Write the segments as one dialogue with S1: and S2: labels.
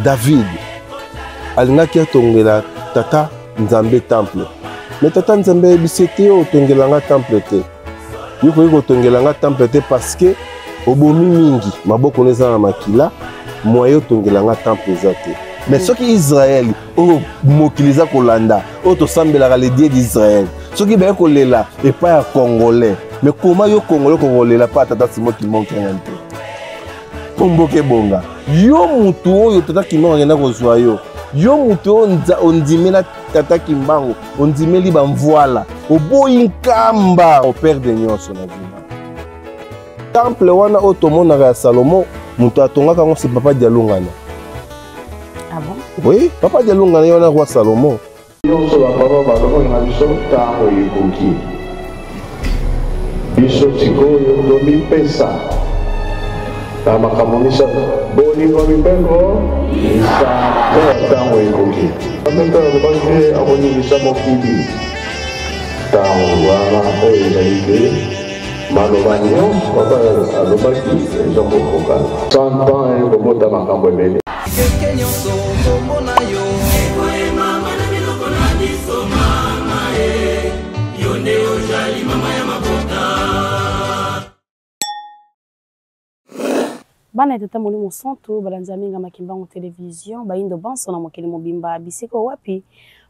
S1: David alingaki atongela tata Nzambe temple. Mais tata Nzambe bisete o tongelanga temple te. Yoko yoko tongelanga temple te parce que obomi mingi maboko neza na makila moyo tongelanga temple zate. Mais ce qui Israël o mokiliza kolanda o to sambela les dieux d'Israël. Ce qui ba ko lela et pas congolais. Mais comment yo congolais la pas tata simo qui manque un peu. Komboke bonga. Yo mutu oyo tata kimbango ngenda kozwa yo. Yo mutu ondimela tata kimbango, ondimeli bamvoila. Oboyi nkamba au père de nyonso na vida. Temple wana otomona ya Salomon, mutu atongaka ngo c'est papa Dialungana.
S2: Ah bon?
S1: Oui, papa Dialungana yana roi Salomon.
S3: Nyonso la papa baloko na biso tango ekoki. Biso sikoyo domi pesa. Tama kamonisa boni ngomi bengo isa tango ekoki. Amenda banke aboni bisa mokili. Tango wana oyo ezalike maloba nyonso papa alobaki ezokokoka. 100 ans ekobota makambo ebele.
S2: Bana tata molimo santo balanza minga makimbango télévision baindo banso na mokeli mobimba bisiko wapi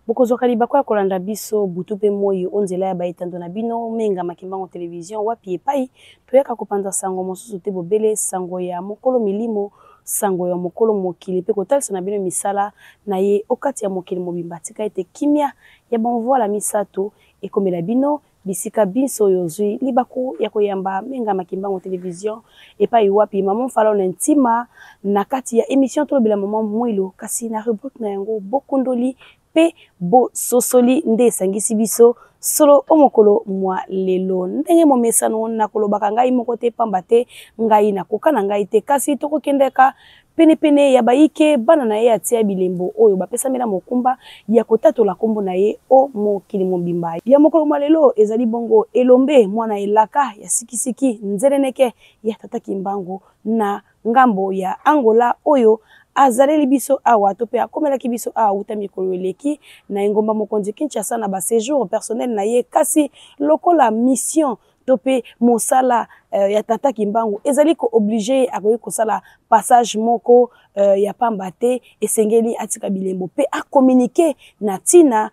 S2: bokozwa liba kwa kolanda biso butu pe moyi onzela ya baitando na bino minga makimbango télévision wapi epai toyaka kopanza sango mosusu te bobele sango ya mokolo milimo sango ya mokolo mokili pe kotalisa na bino misala na ye okati ya mokeli mobimba tika ete kimia ya bonvoila misato ekomela bino bisika biso yozui libaku ya koyamba menga makimbango télévision epai wapi maman Falon intima na kati ya émission tolobela maman Mwilo kasi na rubrique na yango bokundoli pe bo sosoli nde sangisi biso solo omokolo mwa lelo ndenge momesano na kolobaka ngai moko te pamba te ngai na koka na ngai te kasi tokokendeka pene ya baike bana na ye atia bilembo oyo bapesamela mokumba ya kotatola kombo na ye o mokili mobimba ya mokolo malelo ezali bongo elombe mwana elaka ya sikisiki nzeleneke ya tata kimbango na ngambo ya Angola oyo azaleli biso awa to pe akomelaki biso awa uta mikolo eleki na engomba mokonzi Kinshasa na ba séjour personnel na ye kasi lokola mission topé mosala ya tata kimbangu ezali ko obligé akoyi kosala passage moko ya pambate esengeli atika bilembo pe a communiquer na tina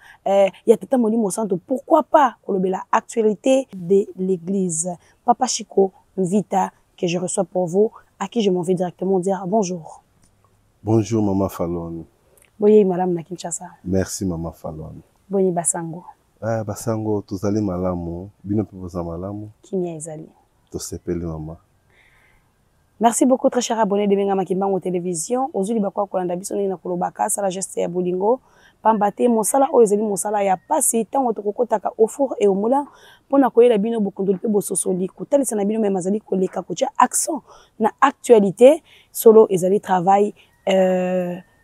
S2: ya tata molimo santo pourquoi pas kolobela actualité de l'église. Papa Chico Vita que je reçois pour vous à qui je m'en vais directement dire bonjour.
S1: Bonjour maman Falon.
S2: Boye madame na Kinshasa.
S1: Merci maman Falon.
S2: Boye basango.
S1: Ah basango tozali malamu bino pe boza malamu.
S2: Kimia ezali.
S1: To sepeli maman.
S2: Merci beaucoup très cher abonné de Benga Makimbango télévision. Ozuli bakwa kolanda biso na kolobaka sala geste ya bolingo pambate mosala oyo ezali mosala ya pasi tango tokokotaka au four et au moulin pona koyela bino bokondoli pe bososoli kotalisa na bino même azali koleka kotia accent na actualité solo ezali travail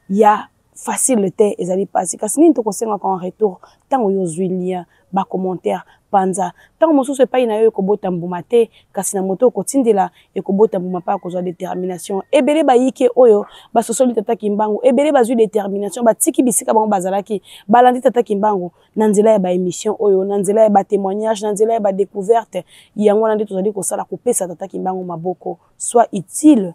S2: ya facile te ezali pasi kasi nini tokosenga en retour tango yozwilia ba commentaire panza tango mosusu epai na yo ekobota mbuma te kasi na moto okotindela ekobota mbuma pa kozwa détermination ebele bayike oyo basosoli tata kimbangu ebele bazwi détermination batiki bisika bango bazalaki balandi tata kimbangu na nzela ya ba émission oyo na nzela ya ba témoignage na nzela ya ba découverte yango na nde tozali kosala kopesa tata kimbangu maboko soit utile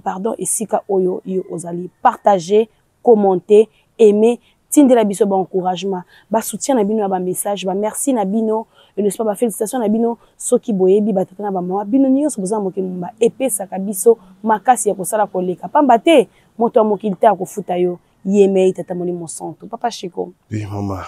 S2: pardon esika oyo yo ozali partager commenter aimer tindela biso ba encouragement ba soutien na bino ba message ba merci na bino n'est-ce pas ba félicitations na bino soki boyebi ba tata na ba mwa bino nyonso boza mokili mba epesa ka biso makasi ya kosala koleka pamba te moto ya mokili te akofuta yo yemei tata molimo santo. Papa Chico.
S1: Oui maman.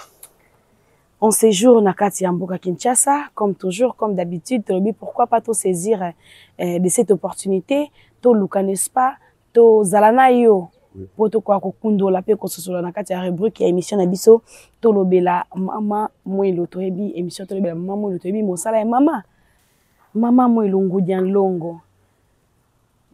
S2: On séjour na kati ya mboka Kinshasa comme toujours comme d'habitude tolobi pourquoi pas to saisir de cette opportunité to luka n'est-ce pas to zalana yo poto kwa kokundola pe kososola na kati ya rubrique ya émission na biso tolobela mama Mwilo toyebi émission tolobela mama Mwilo toyebi mosala ya mama Mwilo ngudia longo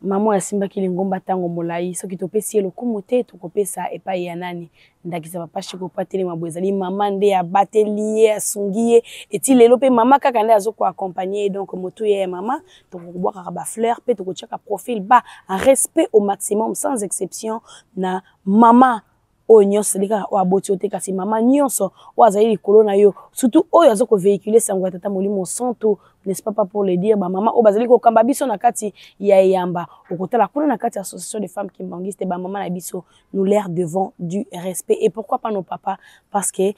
S2: maman ya simba ki lingomba tango molai soki topesi ye lokumu te tokopesa epai ya nani ndakisa papa Chiko pateli mabwezali mama nde ya bateli ye asungi ye eti lelo pe mama kaka nde azoko accompagner donc moto ye mama tokobwaka ba fleur pe tokotiaka profil ba en respect au maximum sans exception na mama oyo nyonso lika o aboti ote kasi mama nyonso o azali likolo na yo surtout oyo azoko véhiculer sango ya tata molimo santo n'est-ce pas pour le dire ba mama o bazali ko kamba biso na kati ya yamba okotala kuna na kati association de femmes kimbangistes ba mama na biso nous leur devons du respect et pourquoi pas nos papas parce que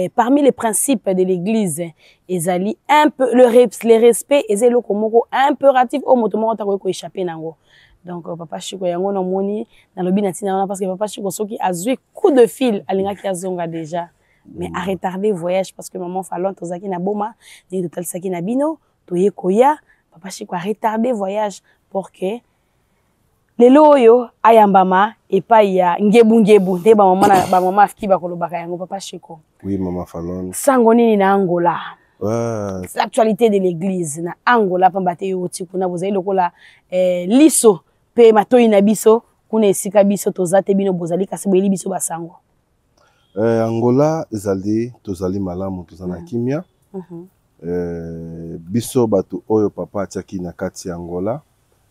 S2: parmi les principes de l'église ezali un peu le respect ezali loko moko impératif o moto moko ta ko échapper nango. Donc papa Chiko yango na moni na lobi na tina wana parce que papa Chiko soki azui coup de fil alinga ki azonga déjà mais a retardé voyage parce que maman Falon tozaki na boma ni total saki na bino toye koya papa Chiko a retardé voyage pour que lelo oyo ayambama epai ya ngebu nde ba mama afiki ba kolobaka yango papa Chiko.
S1: Oui maman Falon.
S2: Sango nini na Angola.
S1: Ouais.
S2: L'actualité de l'église na Angola pambate yo tikuna bozali lokola liso pe matoi na biso kuna esika biso tozate bino bozali kasi boyeli biso basango.
S1: Angola ezali tozali malamu tozana kimia. Biso batu oyo papa atiaki na kati ya Angola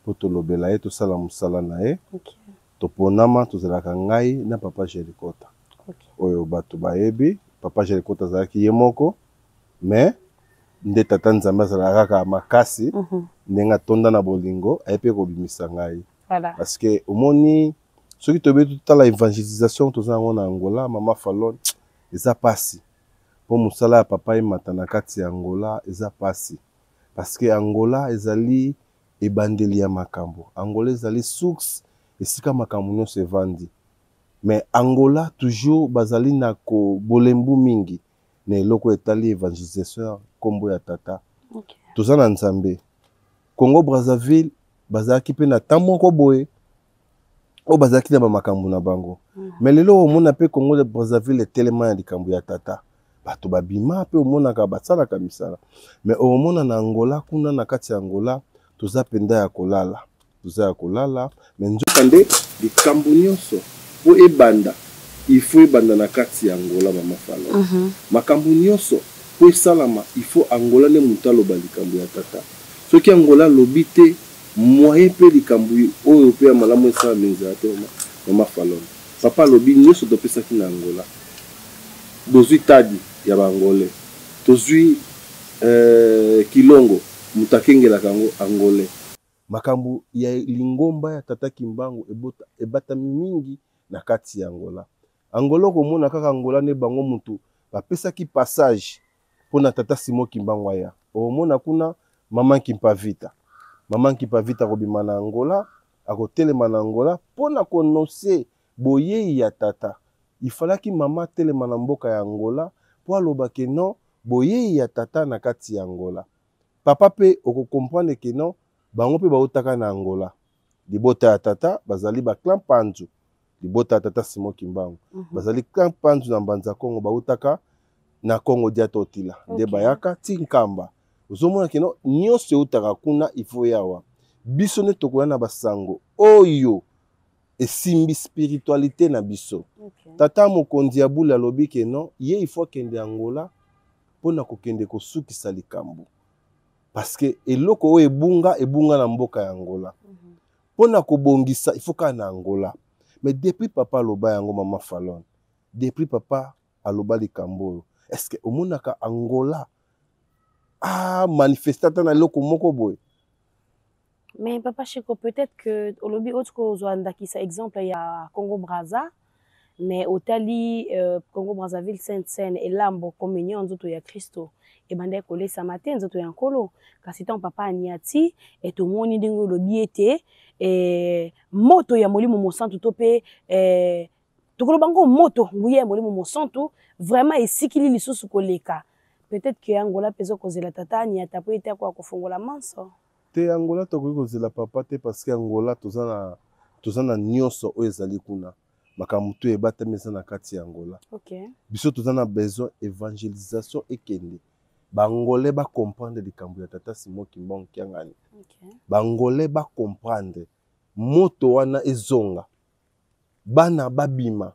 S1: po tolobela ye tosala musala na ye.
S2: Okay.
S1: Toponama tozalaka ngai na papa Jerikota.
S2: Okay.
S1: Oyo batu bayebi papa Jerikota azalaki ye moko mais nde tata Nzambe azalaka kaka makasi ndenga tonda na bolingo ayepe kobimisa ngai.
S2: Voilà.
S1: Parce que omoni soki tobe totala évangélisation tozango na Angola mama Falon eza pasi po musala ya papa emata na kati ya Angola eza pasi parce que Angola ezali ebandeli ya makambo. Angola ezali source esika makambo nyonso evandi mais Angola toujours bazali na ko bolembu mingi na eloko etali évangélisation kombo ya tata.
S2: Okay.
S1: Tozana Nzambe Congo Brazzaville bazaki pe na tamoko boye o bazaki na makambo na bango mais lelo omona pe Congo Brazzaville tellement ya likambo ya tata bato babima pe omona ka basala ka misala mais omona na Angola kuna na kati ya Angola toza penda ya kolala mais nzokande likambo nyonso po ebanda il faut ebanda na kati ya Angola mama Falon. Makambo nyonso po esalama il faut Angola ne mutalo ba likambo ya tata soki Angola lobite moyen pe likambo oyo pe ya malamu esala menza te mama Falon. Papa lobi nyonso topesaki na Angola dozwi tadi ya bangole tozwi kilongo mutakengela kango angole makambo ya lingomba ya tata Kimbangu ebata mingi na kati ya Angola. Angola komona kaka Angola ne bango mutu bapesaki passage pona tata Simon Kimbangu aya omona kuna maman Kimpavita kobima na Angola akotelema na Angola pona kononse boyei ya tata il fallait que maman telema na mboka ya Angola po aloba ke non boyei ya tata na kati ya Angola papa pe oko comprendre ke non bango pe bautaka na Angola libota ya tata bazali ba clan Panzu libota ya tata Simon Kimbangu bazali clan Panzu na Mbanza Kongo bautaka na Kongo dia totila nde bayaka tinkamba ozomona ke non nyonso utaka kuna ifo yawa biso ne tokoya na basango oyo esimbi spiritualité na biso. Tata mokonzi ya bula lobi ke non ye il faut kende Angola pona kokende kosukisa likambo parce que eloko oyo ebunga na mboka ya Angola pona kobongisa il faut ka na Angola mais depuis papa aloba yango mama Falon depuis papa aloba likambo est-ce que omonaka Angola manifestata na eloko moko boye.
S2: Mais papa Chiko, peut-être que au lobby autre que ça exemple il y a Congo Brazza mais au Tali Congo Brazzaville Sainte-Seine et Lambo communion nzoto ya Christo et bande collé sa matin nzoto ya nkolo kasi ton papa aniati et tout moni ndingo lobby était et moto ya molimo mosantu topé tokolo bango moto nguye molimo mosantu vraiment esikili lisusu koleka peut-être que Angola peso kozela tata aniata po ete kwa kofongola manso.
S1: Te Angola tokoki kozela papa te parce que Angola tozana nyonso oyo ezali kuna makambo to ebatami eza na kati ya Angola.
S2: Okay.
S1: Biso tozana besoin évangélisation ekende bangolais ba comprendre likambo ya tata Simon Kimbangu kiangani.
S2: Okay.
S1: Bangolais ba comprendre moto wana ezonga bana babima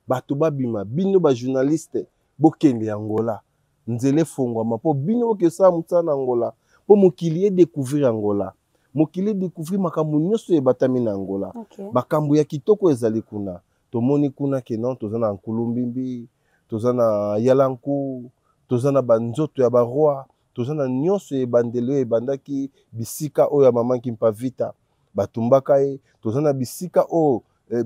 S1: bato babima bino ba journaliste bokende Angola nzele fongwama po bino bokesa mutana Angola po mokili découvrir Angola mokili découvrir makambo nyonso ebatami na Angola makambo ya kitoko ezali kuna tomoni kuna ke non tozana Nkulumbimbi tozana Yalanku tozana banzoto ya baroi tozana nyonso ebandelo ebandaki bisika oyo ya mama Kimpavita batumbaka ye tozana bisika o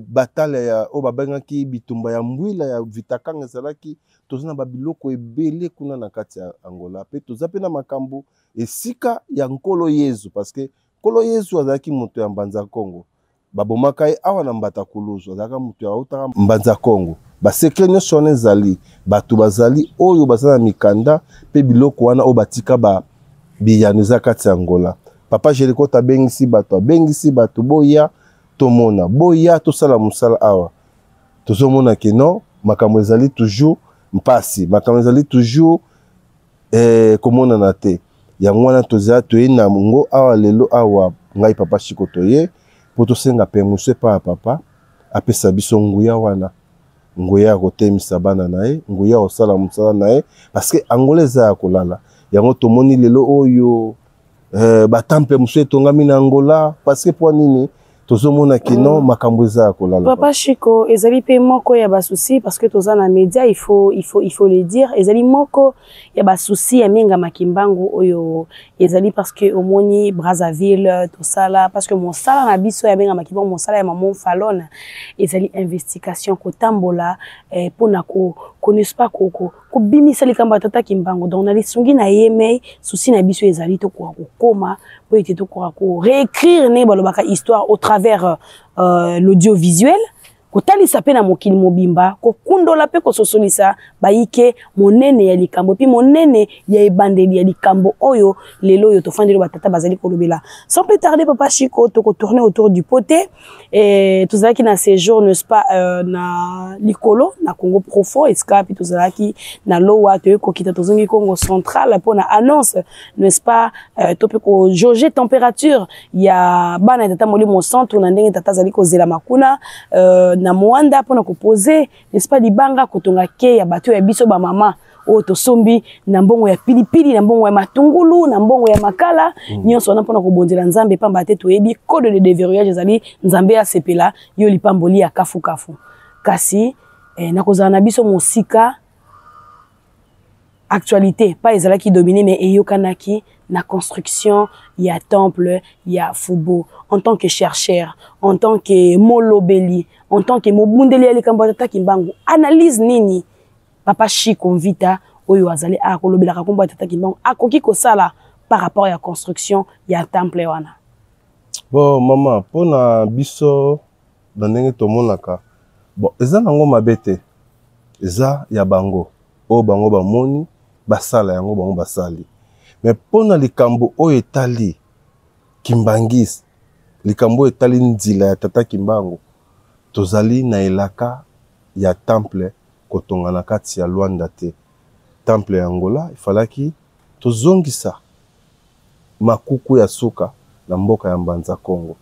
S1: batale ya o babengaki bitumba ya mbwila ya Vitakanga ezalaki tozana babiloko ebele kuna na kati ya Angola pe toza pe na makambo esika ya nkolo Yezu parce que nkolo Yezu azalaki moto ya mbanza Kongo babomaka ye awa na mbata kuluzu azalaka moto ya autaka mbanza Kongo basekre nyonso wana ezali bato bazali oyo bazala mikanda pe biloko wana o batika biyano eza kati ya Angola papa Jelikota abengisi bato boya tomona boya tosala musala awa tozomona ke non makambo ezali toujours mpasi makambo ezali toujours komona na te yango wana toza toyena ngo awa lelo awa ngai papa Chiko toye po tosenga permission pa papa apesa biso nguya wana nguya kotemisa bana na ye nguya osala musala na ye parce que Angola eza ya kolala yango tomoni lelo oyo batampe musu etongami na Angola parce que po nini tozomona kino makambo eza kolala
S2: papa Chiko ezali pe moko ya ba souci parce que toza na média il faut le dire ezali moko ya ba souci ya minga makimbangu oyo ezali parce que omoni Brazzaville tout ça là parce que mon sala na biso ya minga makimbangu mon sala ya maman Falona ezali investigation ko tambola pona ko connaisse pas ko bimisa likamba tata kimbangu donc na lisungi na yeme souci na biso ezali to ko koma po ete to ko réécrire ne balobaka histoire au travers l'audiovisuel kotalisa pe na mokili mobimba kokundola pe kososolisa bayike monene ya likambo puis monene ya ebandeli ya likambo oyo lelo yo tofandeli batata bazali kolobela sans plus tarder papa Chiko to tourner autour du poté et tozalaki na séjour n'est-ce pas na likolo na Congo profond escape tozalaki na lowa to kokita tozongi Congo central pour na annonce n'est-ce pas to pe ko jauger température ya bana tata molimo centre na ndenge tata zali kozela makuna na Mwanda pona poser n'est-ce pas libanga kotonga ke ya bato ya biso ba mama o to sombi na mbongo ya pilipili na mbongo ya matungulu na mbongo ya makala nyonso wana pona kobondela nzambe pamba te to yebi code de déverrouillage ezali nzambe ya sepela yo lipamboli ya kafu kasi na kozala na biso mosika actualité pas ezalaki dominé mais eyokanaki na construction ya temple ya Fubo en tant que chercheur en tant que molobeli en tant que mobundeli ya likambo tata kimbangu analyse nini papa Chiko Mvita oyo azali akolobela kakombo tata kimbangu akoki kosala par rapport ya construction ya temple wana
S1: bon mama pona biso na ndenge tomonaka bon eza nango mabete eza ya bango o bango bamoni basala yango bango basali mais pona likambo oyo etali kimbangis likambo etali nzila ya tata kimbangu tozali na elaka ya temple kotonga na kati ya Luanda te temple ya Angola ifalaki tozongisa makuku ya suka na mboka ya mbanza Kongo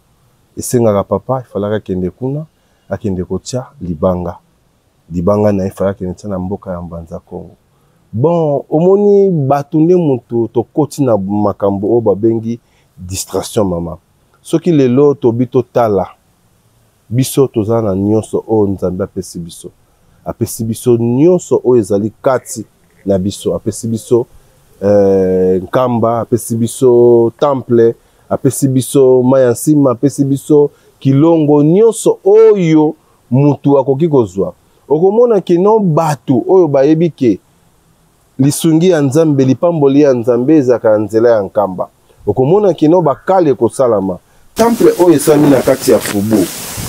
S1: esengaka papa ifalaka kende kuna akende kotia libanga na ifalaki ntia na mboka ya mbanza Kongo bon omoni batunde mutu tokoti na makambo o babengi distraction mama soki lelo tobito tala biso tozana nyonso o nzambe apesi biso nyonso o ezali kati na biso apesi biso nkamba apesi biso temple apesi biso mayansima apesi biso kilongo nyonso oyo mutu akoki kozwa okomona kino batu oyo bayebi ke lisungi ya nzambe lipamboli ya nzambe ezaka nzela ya nkamba okomona kino bakale kosalama temple oyo esami na kati ya Fubo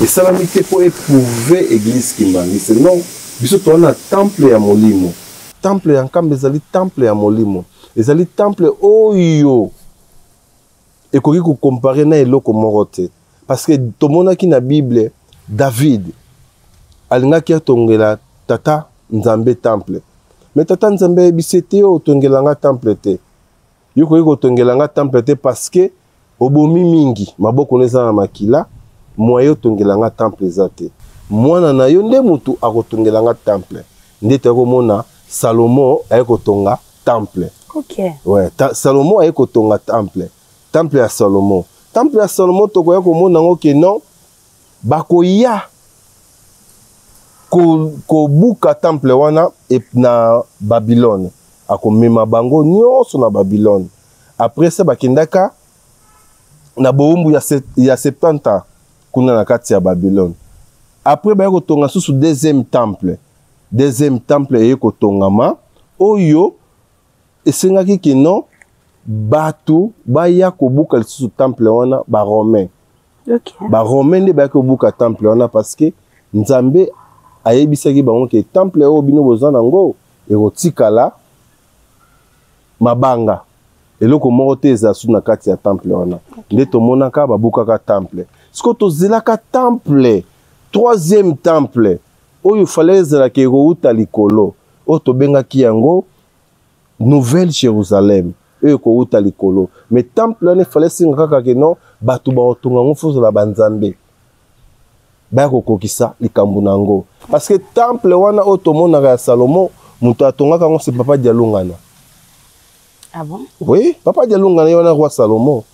S1: esalami te po eprouve église Kimbangisi non biso toana temple ya molimo temple ya nkamba ezali temple ya molimo ezali temple oyo ekoki kokompare na eloko moko te parce que tomonaki na Bible David alingaki atongela tata nzambe temple mais tata nzambe bisete yo otongelanga temple te yo koki kotongelanga temple te parce que obomi mingi maboko neza na makila moyo tongelanga temple ezate mwana na yo nde mutu akotongelanga temple ndete komona Salomo ayekotonga temple.
S2: OK.
S1: Ouais, Salomo ayekotonga temple. Temple ya Salomo. Temple ya Salomo tokoya komona ngo ke non bakoya ko buka temple wana na Babylone. Akomema bango nyonso na Babylone. Après ça bakendaka na boumbu ya 70 ans kuna na kati ya Babylone. Après ba kotonga susu deuxième temple ekotongama oyo esengaki ke non batu baya kobuka lisusu temple wana ba romain.
S2: OK.
S1: Ba romain nde baya kobuka temple wana parce que Nzambe ayebisaki bango ke temple oyo bino bozana ngo ekotikala mabanga eloko moko te eza su na kati ya temple wana. Nde tomonaka babukaka temple. Siko tozelaka temple troisième temple oyo fallait ezalaka ekouta likolo oyo tobengaki yango Nouvelle Jérusalem oyo ekouta likolo. Mais temple wana fallait singa kaka ke non bato baotonga ngo fozala banzambe baya kokokisa likambo nango parce que temple wana oyo tomonaka ya Salomo mutu atongaka ngo c'est Papa Dialungana.
S2: Ah bon?
S1: Oui, Papa Dialungana ye wana roi Salomo.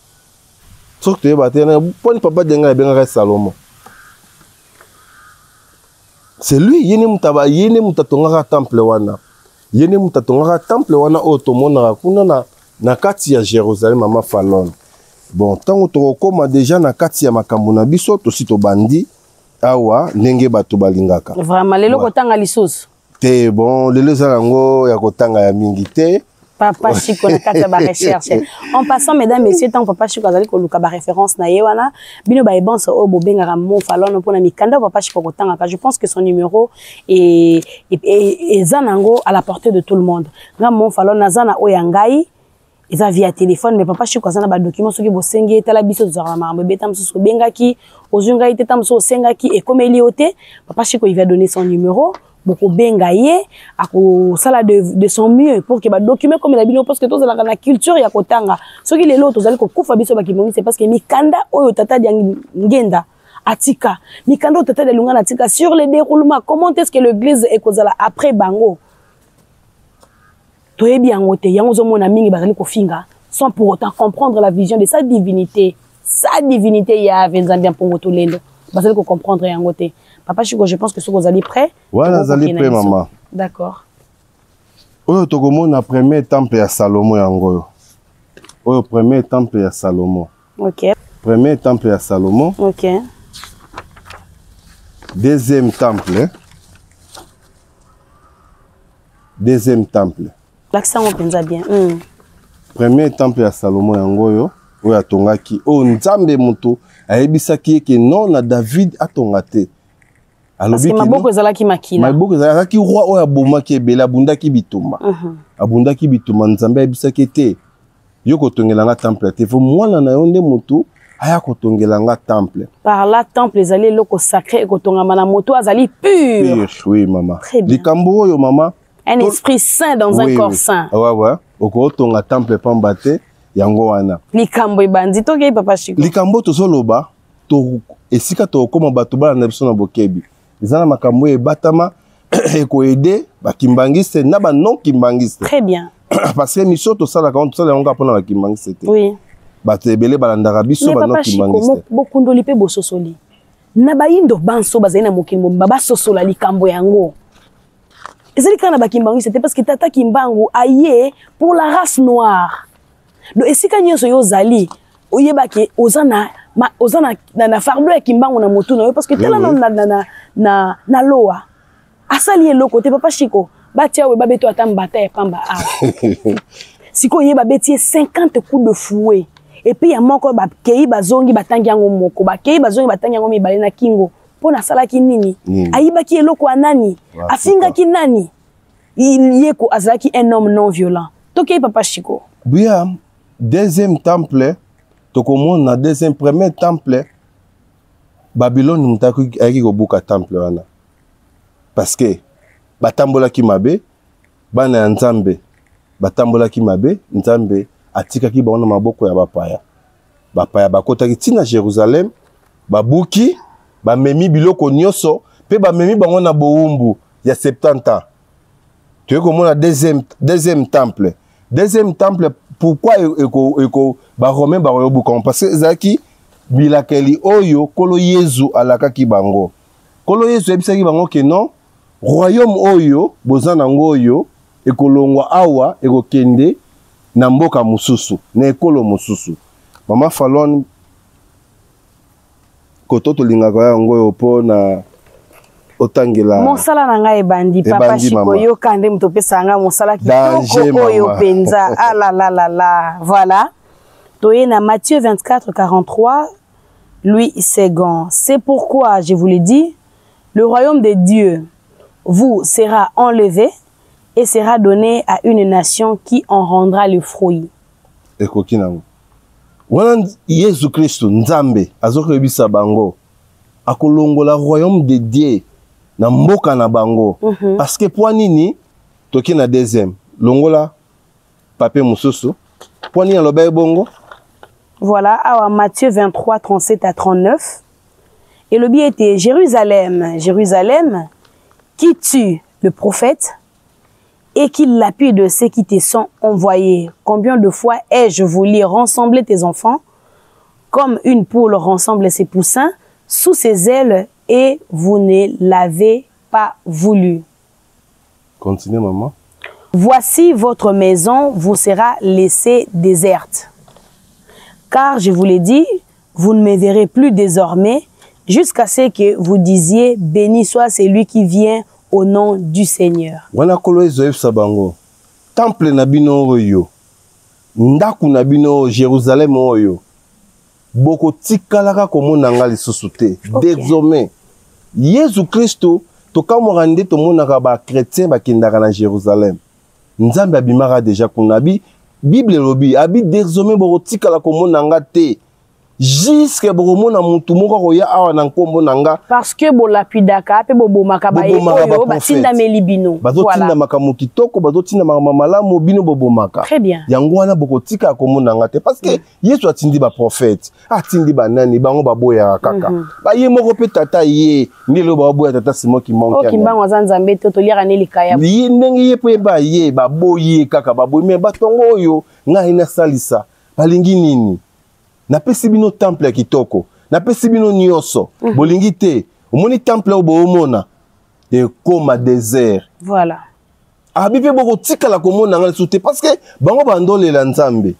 S1: Soki toyeba te poni Papa Dialungana ebengaka Salomo. C'est lui, yene mutatongaka temple wana. Yene mutatongaka temple wana otomona kuna na kati ya Jérusalem mama Falon. Bon, tango tokoma déjà na kati ya makambo na biso tosi to bandi awa ndenge bato balingaka.
S2: Vraiment lelo kotanga lisusu.
S1: Te bon, lelo zango ya kotanga ya mingi te.
S2: Papa Chico na kati ba recherche. En passant mesdames messieurs tant Papa Chico azali ko luka ba référence na ye wana bino ba ebanso o bobengaka mo Falon pona mikanda Papa Chico kotanga je pense que son numéro est zanango à la portée de tout le monde. Nga mo Falon nazana oyangai eza via téléphone mais Papa Chico azana ba document soki bosengi tala biso zara mambo betam so bengaki ozunga ite tam so sengaki et comme elioté Papa Chico il va donner son numéro. Beaucoup bengaye ako sala de son mieux pour que ba document comme la bino parce que tous la culture ya kotanga soki lelo tozali ko kufa biso ba kimongi c'est parce que mikanda oyo tata dia ngenda atika mikanda oyo tata dia lunga atika sur le déroulement comment est-ce que l'église ekozala après bango toyebi yango te yango zo mona mingi bazali ko finga sans pour autant comprendre la vision de sa divinité ya Nzambe mpongo to lendo bazali ko comprendre yango te. Papa Chico, je pense que ce que vous allez prêt.
S1: Voilà, vous allez prêt, maman.
S2: D'accord.
S1: Oyo tokomona premier temple ya Salomo yango. Oyo premier temple ya Salomo.
S2: OK.
S1: Premier temple ya Salomo.
S2: OK.
S1: Deuxième temple. Deuxième temple.
S2: L'accent on pense bien.
S1: Premier temple ya Salomo yango yo. Oyo atongaki. O Nzambe mutu ayebisaki ke non na David atongate.
S2: Parce que maboko ezalaki makila.
S1: Maboko ezalaki roi oyo abomaki ebele abundaki bitumba. Abundaki bitumba Nzambe ayebisaki te yo kotongelanga temple te. Fo mwana na yo nde mutu aya kotongelanga temple. Par là
S2: temple ezali loko sacré ekotongama na moto azali pur.
S1: Oui maman.
S2: Likambo
S1: oyo maman.
S2: Un esprit saint dans un corps saint.
S1: Ouais. Okotonga temple pamba te yango wana.
S2: Likambo ebandi toke Papa Chico.
S1: Likambo tozoloba to esika to koma bato bala na biso na bokebi. Izana makambo ebatama ekoede bakimbangiste na ba non kimbangiste.
S2: Très bien.
S1: Parce que miso to sala quand sala nga pona bakimbangiste.
S2: Oui.
S1: Bato ebele balanda biso ba non kimbangiste.
S2: Bokundoli pe bososoli. Na bayindo banso bazali na mokimbo baba sosola likambo yango. Ezali kana bakimbangiste parce que tata kimbangu aye pour la race noire. Do esika nyonso yo zali oyebaki ozana na fardo ya kimbangu na motu na yo parce que tela na loa asali eloko te Papa Chico batia we babeto atambata ya pamba siko yeba betie 50 coups de fouet et puis ya moko ba kei bazongi batangi yango moko ba kei bazongi batangi yango mibale na kingo pona salaki nini ayibaki eloko anani afinga ki nani yeko azaki un homme non violent toke Papa Chico
S1: buya deuxième temple tokomona deuxième premier temple Babylone mutaki ayaki kobuka temple wana parce que batambolaki mabe bana ya Nzambe batambolaki mabe Nzambe atikaki bango na maboko ya bapaya bakotaki tina Jérusalem babuki bamemi biloko nyonso pe bamemi bango na boumbu ya 70 ans. Tu veux comment la deuxième temple. Deuxième temple, pourquoi ba romain ba royaume parce que zaki bilakeli oyo kolo Yezu alaka ki bango. Kolo Yezu ebisaki bango ke non royaume oyo bozana ngo oyo ekolongwa awa ekokende na mboka mususu na ekolo mususu. Mama Falon kototo lingaka yango yo po na otangela
S2: mosala na ngai ebandi papa Chikoyo kande mutopesa nga mosala kitoko oyo penza ah la la la la voilà toye na Matthieu 24:43 Louis II. C'est pourquoi je vous le dis, le royaume de Dieu vous sera enlevé et sera donné à une nation qui en rendra le fruit.
S1: Ekoki nango wana Yesu Kristo Nzambe azokebisa bango akolongola royaume de Dieu na mboka na bango parce que pour nini toki na deuxième longola papé mususu pour nini aloba bongo.
S2: Voilà à Matthieu 23:37 à 39 et le billet était Jérusalem, Jérusalem qui tue le prophète et qui lapide de ceux qui te sont envoyés. Combien de fois ai-je voulu rassembler tes enfants comme une poule rassemble ses poussins sous ses ailes et vous ne l'avez pas voulu.
S1: Continuez, maman.
S2: Voici votre maison vous sera laissée déserte. Car je vous l'ai dit, vous ne me verrez plus désormais jusqu'à ce que vous disiez béni soit celui qui vient au nom du Seigneur.
S1: Wana kolo ezoef sabango. Temple na bino oyo. Ndaku na bino Jérusalem oyo. Boko tikalaka komona nga lisusu te. Désormais Yesu Kristo tokamwa nde tomonaka ba chrétien bakindaka na Jérusalem. Nzambe abimaka déjà kuna Bible lobi abi désormais boko tikala komona nga te. Jusque boromona mutu moko koya awa na nkombo nanga
S2: parce que bo lapidaka pe bo bomaka ba oyo batinda melibino
S1: bazotinda makamu kitoko bazotinda malamu bino bobomaka
S2: très bien
S1: yango wana bokotika komona nga te parce que Yesu atindi ba prophète atindi banani bango baboya kaka ba ye moko pe tata ye ndelo baboya tata simo ki manke
S2: o kimbango za Nzambe to liaka ne likaya
S1: ye ndenge ye pe ba ye baboye kaka baboye me batongo oyo nga ina salisa balingi nini na pesi bino temple ya kitoko na pesi bino nyonso bolingi te omoni temple obo omona e koma désert
S2: voilà
S1: abi pe boko tikala komona nga lisusu te parce que bango bandolela Nzambe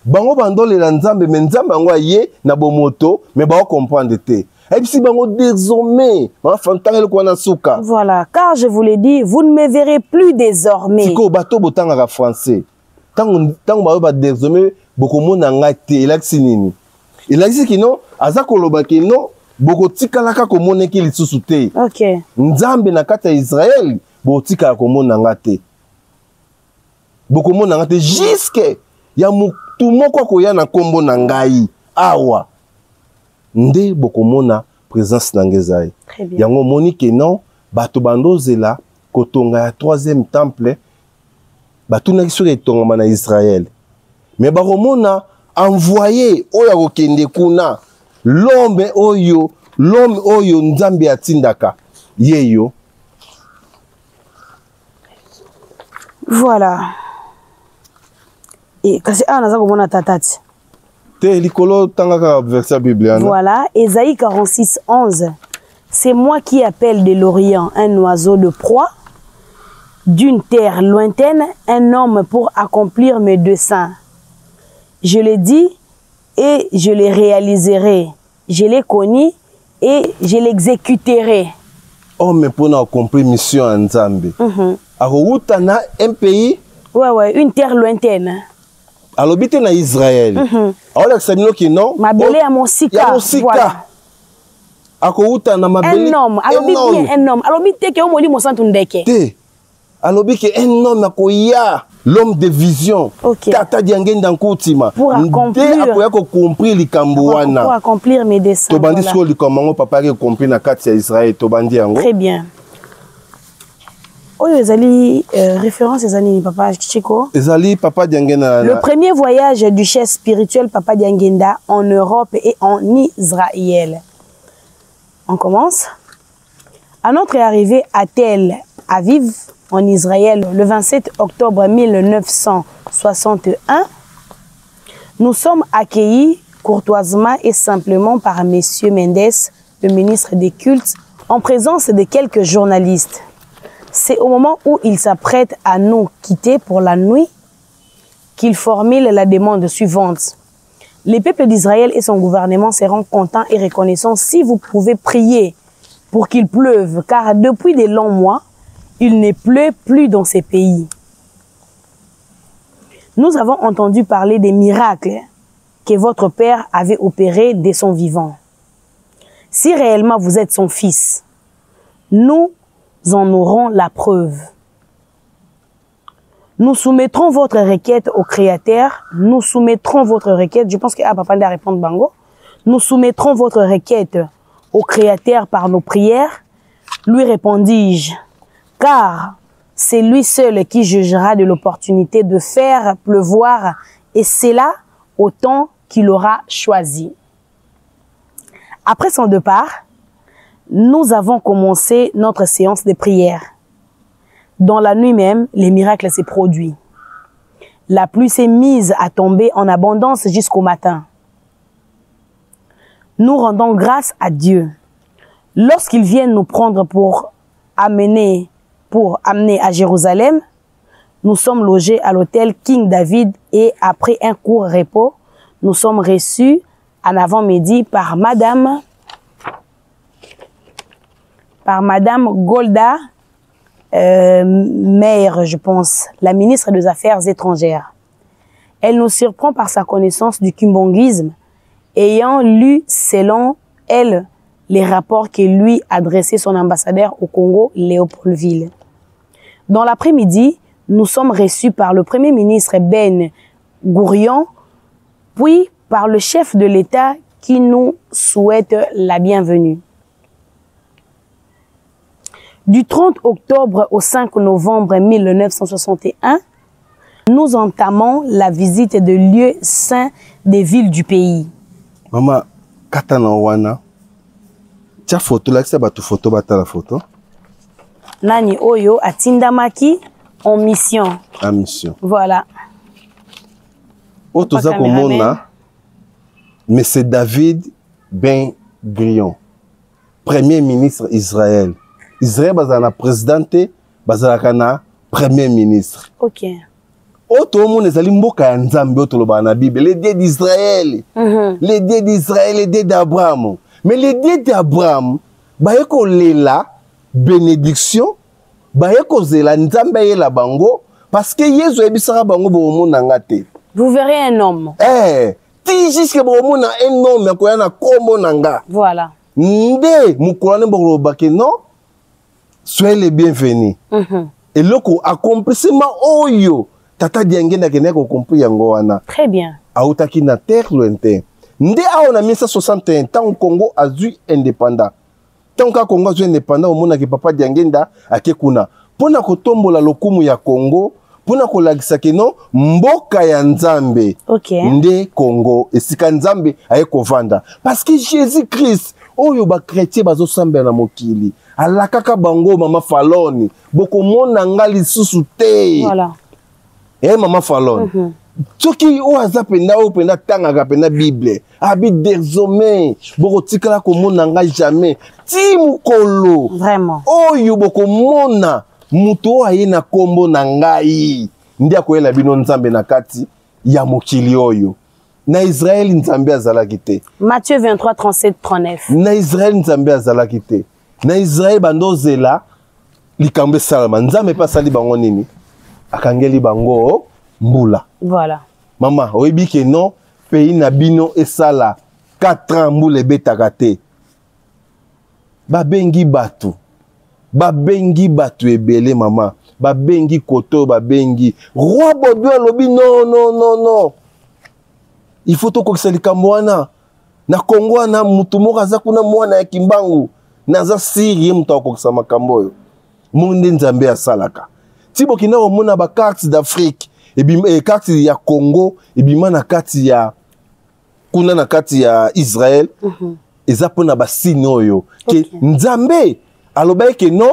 S1: mais Nzambe yango aye na bomoto mais bao comprendre te et si bango désormais fantangelo ko na suka
S2: voilà car je vous l'ai dit vous ne me verrez plus désormais
S1: siko bato botanga français tango ba désormais boko mona nga te elakisi nini elakisi kino aza koloba kino boko tikalaka komona ki lisusu te
S2: OK
S1: Nzambe na kata ya Israël bo tikala komona nga te boko mona nga te jusque ya mutu moko koya na kombo na ngai awa nde boko mona présence na ngezai yango moni ke non bato bandozela kotonga ya troisième temple batuna kiso etongama na Israël mais baromona envoyé oya kokende kuna l'homme oyo Nzambe atindaka yeyo
S2: voilà et kasi ana za komona tatati
S1: te likolo tangaka verset biblique
S2: voilà Ésaïe 46:11 c'est moi qui appelle de l'Orient un oiseau de proie d'une terre lointaine un homme pour accomplir mes desseins. Je l'ai dit et je le réaliserai. Je l'ai connu et je l'exécuterai.
S1: Oh, mais pour accomplir mission en Nzambe. Arouta na un pays.
S2: Ouais, une terre lointaine.
S1: Alors, bité na Israël. Alors, ça veut dire que non.
S2: Mabele à mon sika. Voilà.
S1: Arouta na mabele.
S2: Un homme. Alors, bien un homme. Alors, bité que on moli mo santu ndeke.
S1: Alors, que un homme akoya. L'homme de vision.
S2: Tata
S1: diangenda nkutima.
S2: Pour accomplir mes desseins.
S1: Tobandi sko likomango papa qui compris na kati ya Israël tobandi yango.
S2: Très bien. Oyo ezali référence ezali papa Chiko.
S1: Ezali papa diangenda.
S2: Le premier voyage du chef spirituel papa Diangenda en Europe et en Israël. On commence. À notre arrivée à Tel Aviv, en Israël, le 27 octobre 1961, nous sommes accueillis courtoisement et simplement par M. Mendes, le ministre des Cultes, en présence de quelques journalistes. C'est au moment où il s'apprête à nous quitter pour la nuit qu'il formule la demande suivante. Les peuples d'Israël et son gouvernement seront contents et reconnaissants si vous pouvez prier pour qu'il pleuve, car depuis de longs mois, il ne pleut plus dans ces pays. Nous avons entendu parler des miracles que votre père avait opérés dès son vivant. Si réellement vous êtes son fils, nous en aurons la preuve. Nous soumettrons votre requête au Créateur. Nous soumettrons votre requête. Je pense que papa doit répondre Bango. Nous soumettrons votre requête au Créateur par nos prières. Lui répondis-je, car c'est lui seul qui jugera de l'opportunité de faire pleuvoir, et c'est là au temps qu'il aura choisi. Après son départ, nous avons commencé notre séance de prière. Dans la nuit même, les miracles s'est produits. La pluie s'est mise à tomber en abondance jusqu'au matin. Nous rendons grâce à Dieu. Lorsqu'ils viennent nous prendre pour amener à Jérusalem, nous sommes logés à l'hôtel King David et après un court repos, nous sommes reçus en avant-midi par Madame Golda Meir, je pense, la ministre des Affaires étrangères. Elle nous surprend par sa connaissance du kimbongisme, ayant lu selon elle les rapports que lui adressait son ambassadeur au Congo, Léopoldville. Dans l'après-midi, nous sommes reçus par le Premier ministre Ben Gourion, puis par le chef de l'État qui nous souhaite la bienvenue. Du 30 octobre au 5 novembre 1961, nous entamons la visite de lieux saints des villes du pays.
S1: Maman, katana wana, tia photo là, c'est batu photo bata la photo.
S2: Nani Oyo atindamaki en mission.
S1: En mission.
S2: Voilà.
S1: Otoza komona, mais c'est David Ben Gurion, premier ministre Israël. Israël bazana présidente, bazana kana premier ministre.
S2: Ok.
S1: Oto mon ezali mboka ya Nzambe otoloba na Bible, les dieux d'Israël. Les dieux d'Israël, les dieux d'Abraham. Mais les dieux d'Abraham, bayeko lela bénédiction, bayeko zela Nzambe yela bango parce que Yesu ebisaka bango bo nanga te.
S2: Vous verrez un homme.
S1: Ti jusque bo mona un homme ko yana kombo nanga.
S2: Voilà.
S1: Nde mukolane bolo bake non. Soyez les bienvenus. Et loko accomplissement oyo tata diangena keneko compris yango wana.
S2: Très bien.
S1: Autaki na terre lointain. Nde aona 1961 tant Congo a eu indépendant. Tant que Congo a eu indépendant au mona ki papa diangenda akekuna. Pona kotombola lokumu ya Congo, pona kolagisa keno mboka ya Nzambe.
S2: OK.
S1: Nde Congo esika Nzambe aye kovanda parce que Jésus-Christ oyo ba chrétien bazo sambela na mokili. Ala kaka bango mama Faloni boko mona ngali susu te.
S2: Voilà.
S1: Mama Faloni. Toki o azapenda o penda tanga ka penda Bible. Abi désormais boko tikala ko mona ngai jamais. Ti mukolo.
S2: Vraiment.
S1: Oyo boko mona muto aye na kombo na ngai. Ndia ko ela bino Nzambe na kati ya mokili oyo. Na Israël Nzambe azalaki te.
S2: Matthieu 23, 37, 39.
S1: Na Israël Nzambe azalaki te. Na Israël bandozela likambe salama. Nzambe pa sali bango nini? Akangeli bango mbula.
S2: Voilà.
S1: Maman, oyebi ke non pays na bino esala 4 ans mbula ebetaka te. Babengi batu. Babengi batu ebele maman. Babengi koto babengi. Roi Baudouin lobi non non non non. Il faut to kokisa likambo wana. Na Congo wana mutu moko aza kuna mwana ya kimbangu. Naza siri ye mutu akokisa makambo oyo. Munde Nzambe asalaka. Tibo kina omona ba carte d'Afrique et carte ya Congo et bima na carte ya kuna na carte ya Israël. eza pona ba signe oyo ke nzambe aloba ke non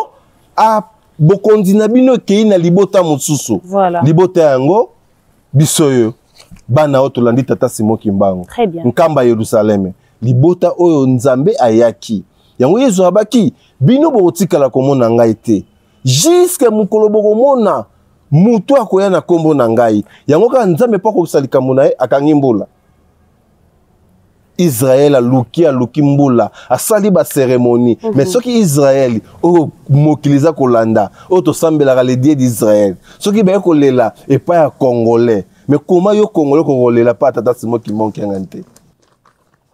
S1: a bokondi na bino ke na libota mosusu libota yango bisoyo bana otolandi tata Simon Kimbangu nkamba Yerusalem libota oyo nzambe ayaki yango yezo abaki bino botikala komona ngai te jusque mukolo bokomona mutu akoya na kombo na ngai yango ka nzambe pa ko salika mona akangi mbula Israël aluki mbula asali ba cérémonie mais soki Israël o mokiliza kolanda o to sambela le dieu d'Israël soki ba ko lela et pas ya congolais mais comment yo congolais ko lela pa tata Simon Kimbangu ngante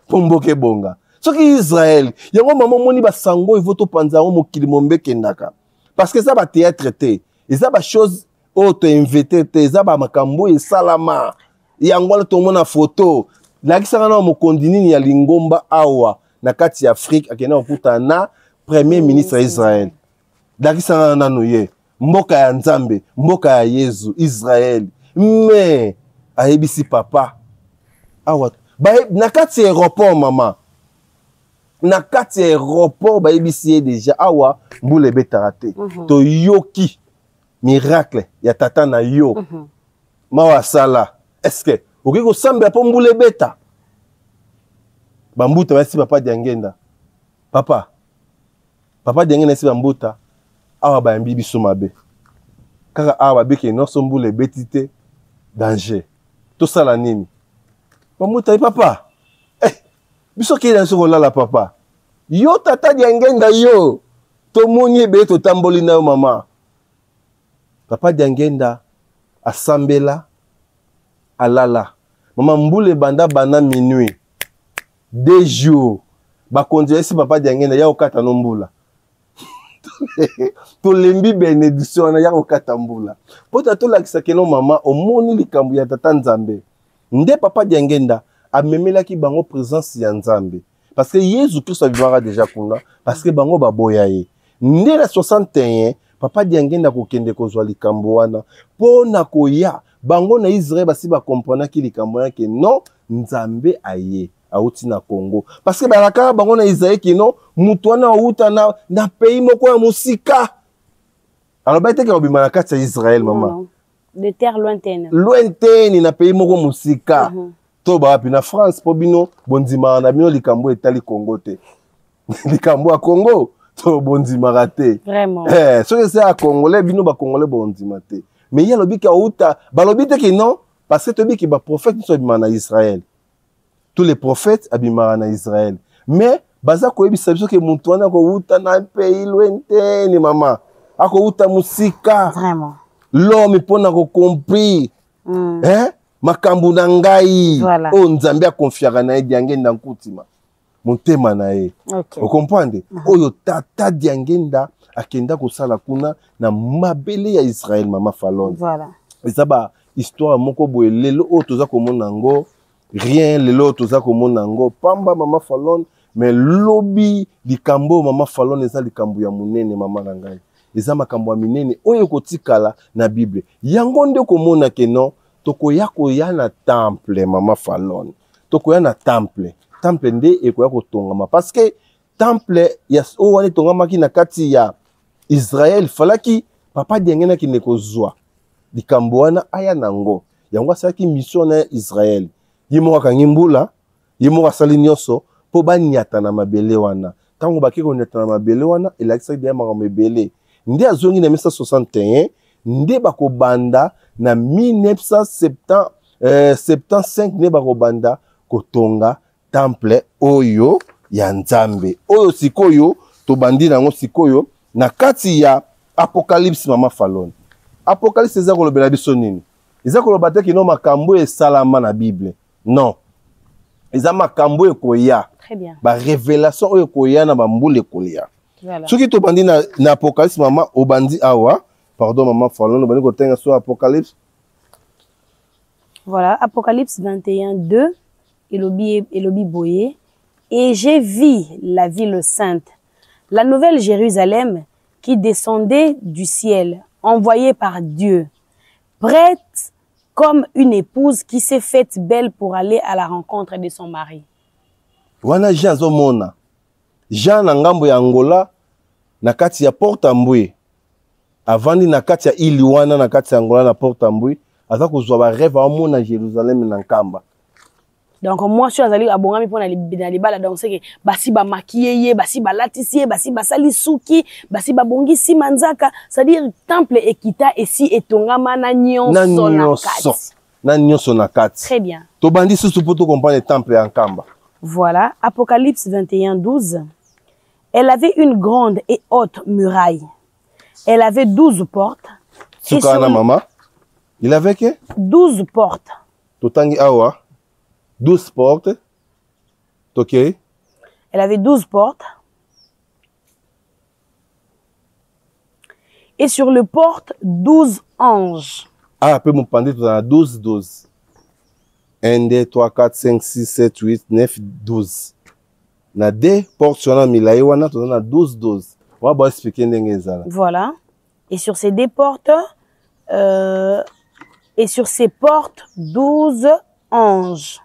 S1: pomboke bonga soki Israël yango maman moni ba sango ivoto panza o mokili mombe kendaka parce que ça ba théâtre te ça ba chose o to invité te ça ba makambo et salama yango to mona photo lakisaka na mokondi nini ya lingomba awa na kati ya Afrique akena okuta na premier ministre Israël lakisaka nanu ye mboka ya nzambe mboka ya Yesu Israël mais ayebisi papa awa na kati ya aéroport mama na kati ya aéroport bayebisi déjà awa mbule betaka te to yoki miracle ya tata na yo mawa sala est-ce que oki ko sambela po mbule beta bambuta basi papa diangenda papa diangenda si bambuta awa bayambi biso mabe kaka awa beke noso mbule betite danger to sala nini bambuta papa biso ke na soko lala papa yo tata diangenda yo to moni be to tamboli na mama papa diangenda asambela alala maman mbule banda minuit 2 jours bakonzi esi papa diangenda ya okata no mbula to lembi bénédiction na ya okata mbula pota to lakisa keno mama omoni likambo ya tata nzambe nde papa diangenda amemelaki bango présence ya nzambe parce que Jésus Christ avivara déjà kuna parce que bango baboya ye nde na 61 papa diangenda kokende kozwa likambo wana pona koya bango na Israël basi ba comprendre ki likambo na ke non nzambe aye auti na Congo parce que balaka bango na Israël ki non mutu wana auta na pays moko ya musika alors ba teke obima na kati ya Israël mama
S2: de terre
S1: lointaine na pays moko musika to ba pi na France po bino bondima na bino likambo etali Congo te likambo ya Congo to bondima raté
S2: vraiment
S1: so que c'est à congolais bino ba congolais bondima te mais il y a le bika outa balobi te ki non parce que to biki ba prophète so bima na Israël tous les prophètes abima na Israël mais baza ko ebisa biso ke muntu wana ko outa na pays lointaine mama ako outa musika
S2: vraiment
S1: l'homme pona ko compris makambu na ngai o nzambe akonfiaka na ye diangenda nkutima motema na ye o comprendre oyo tata diangenda akenda kosala kuna na mabele ya Israël mama Falon eza ba histoire moko boye lelo o toza komona ngo rien lelo toza komona ngo pamba mama Falon mais lobi likambo mama Falon eza likambo ya munene mama na ngai eza makambo ya minene oyo kotikala na Bible yango nde komona ke non tokoya koya na temple mama Falon tokoya na temple nde ekoya kotongama parce que temple ya o wana tongamaki na kati ya Israël falaki papa diangena ki nekozwa likambo wana aya nango yango asalaki mission na Israël yimo akangi mbula yimo asali nyonso po banyata na mabele wana tango baki konyata na mabele wana elakisaki dia makambo ebele nde azongi na 1961 nde bakobanda na 1975 nde bakobanda kotonga temple oyo ya nzambe oyo sikoyo to bandi nango sikoyo na kati ya Apocalypse mama Falon Apocalypse eza kolobela biso nini eza koloba te kino makambo esalama na Bible non eza makambo ekoya
S2: très bien
S1: ba révélation oyo ekoya na bambule kolia soki to bandi na Apocalypse mama obandi awa pardon maman Falon obandi kotenga so Apocalypse
S2: voilà Apocalypse 21:2 Elobi Boye et j'ai vu la ville sainte la nouvelle Jérusalem qui descendait du ciel envoyée par Dieu prête comme une épouse qui s'est faite belle pour aller à la rencontre de son mari.
S1: wana Jean azomona Jean na ngambo ya Angola na kati ya Port-Amboué avandi na kati ya ili wana na kati ya Angola na Port-Amboué aza kozwa ba rêve amona Jérusalem na nkamba.
S2: Donc moi je azali abongami pona na libala donc c'est que basi ba maquiller basi ba latissier basi ba sali suki basi ba bongisi manzaka, c'est-à-dire temple ekita esi etongama na nyonso na kati. Très bien.
S1: To bandi susu poto comprendre temple ya nkamba.
S2: Voilà, Apocalypse 21:12. Elle avait une grande et haute muraille. Elle avait 12 portes.
S1: Sukana maman. Il avait que
S2: 12 portes.
S1: Totangi awa 12 portes. OK.
S2: Elle avait 12 portes. Et sur les portes 12 anges.
S1: Ah, peut me prendre tout dans 12. 1, 2, 3, 4, 5, 6, 7, 8, 9, 12. Na deux portes sur la milai wana tout dans 12. On va expliquer ndenge ezala.
S2: Voilà. Et sur ces deux portes et sur ces portes 12 anges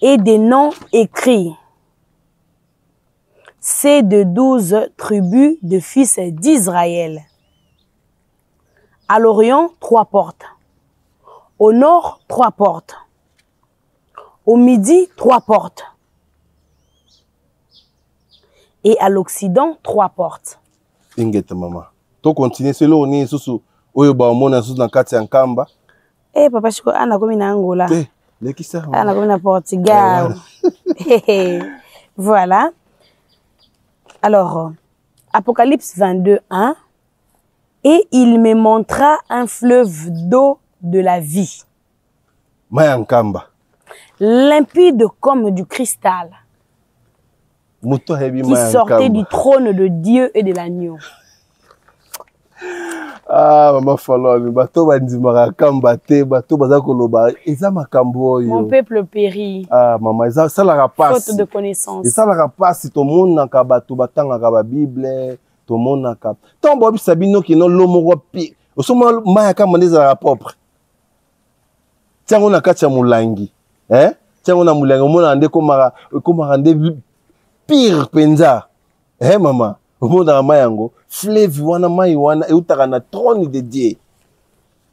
S2: et des noms écrits. C'est de 12 tribus de fils d'Israël. À l'Orient, 3 portes. Au nord, 3 portes. Au midi, 3 portes. Et à l'Occident, 3 portes.
S1: Ingeta maman. To continue c'est là ni susu oyo ba omona susu na kati ya nkamba.
S2: Eh papa chiko ana komi na Angola.
S1: Eh, lekisa.
S2: Ana komi na Portugal. Voilà. Alors, Apocalypse 22:1. Et il me montra un fleuve d'eau de la vie.
S1: Mayankamba.
S2: Limpide comme du cristal. Qui sortait du trône de Dieu et de l'agneau.
S1: Ah, maman faloni, bato bandimaka kamba te, bato bazakoloba, eza makambo oyo.
S2: Mon peuple périt.
S1: Ah, maman, ça la rapace.
S2: Faute de connaissance.
S1: Et ça la rapace, tout le monde n'a qu'à bato batanga ba Bible, tout le monde n'a qu'à. Tant bobi sabino qui non l'homo pi. Osoma mayaka mandeza propre. Tiens on a katia mulangi. Hein? Tiens on a mulangi, on a ande komara ande pire penza. Hein maman? Au monde à mayango, fleuve wana mai wana eutaka na trône de Dieu.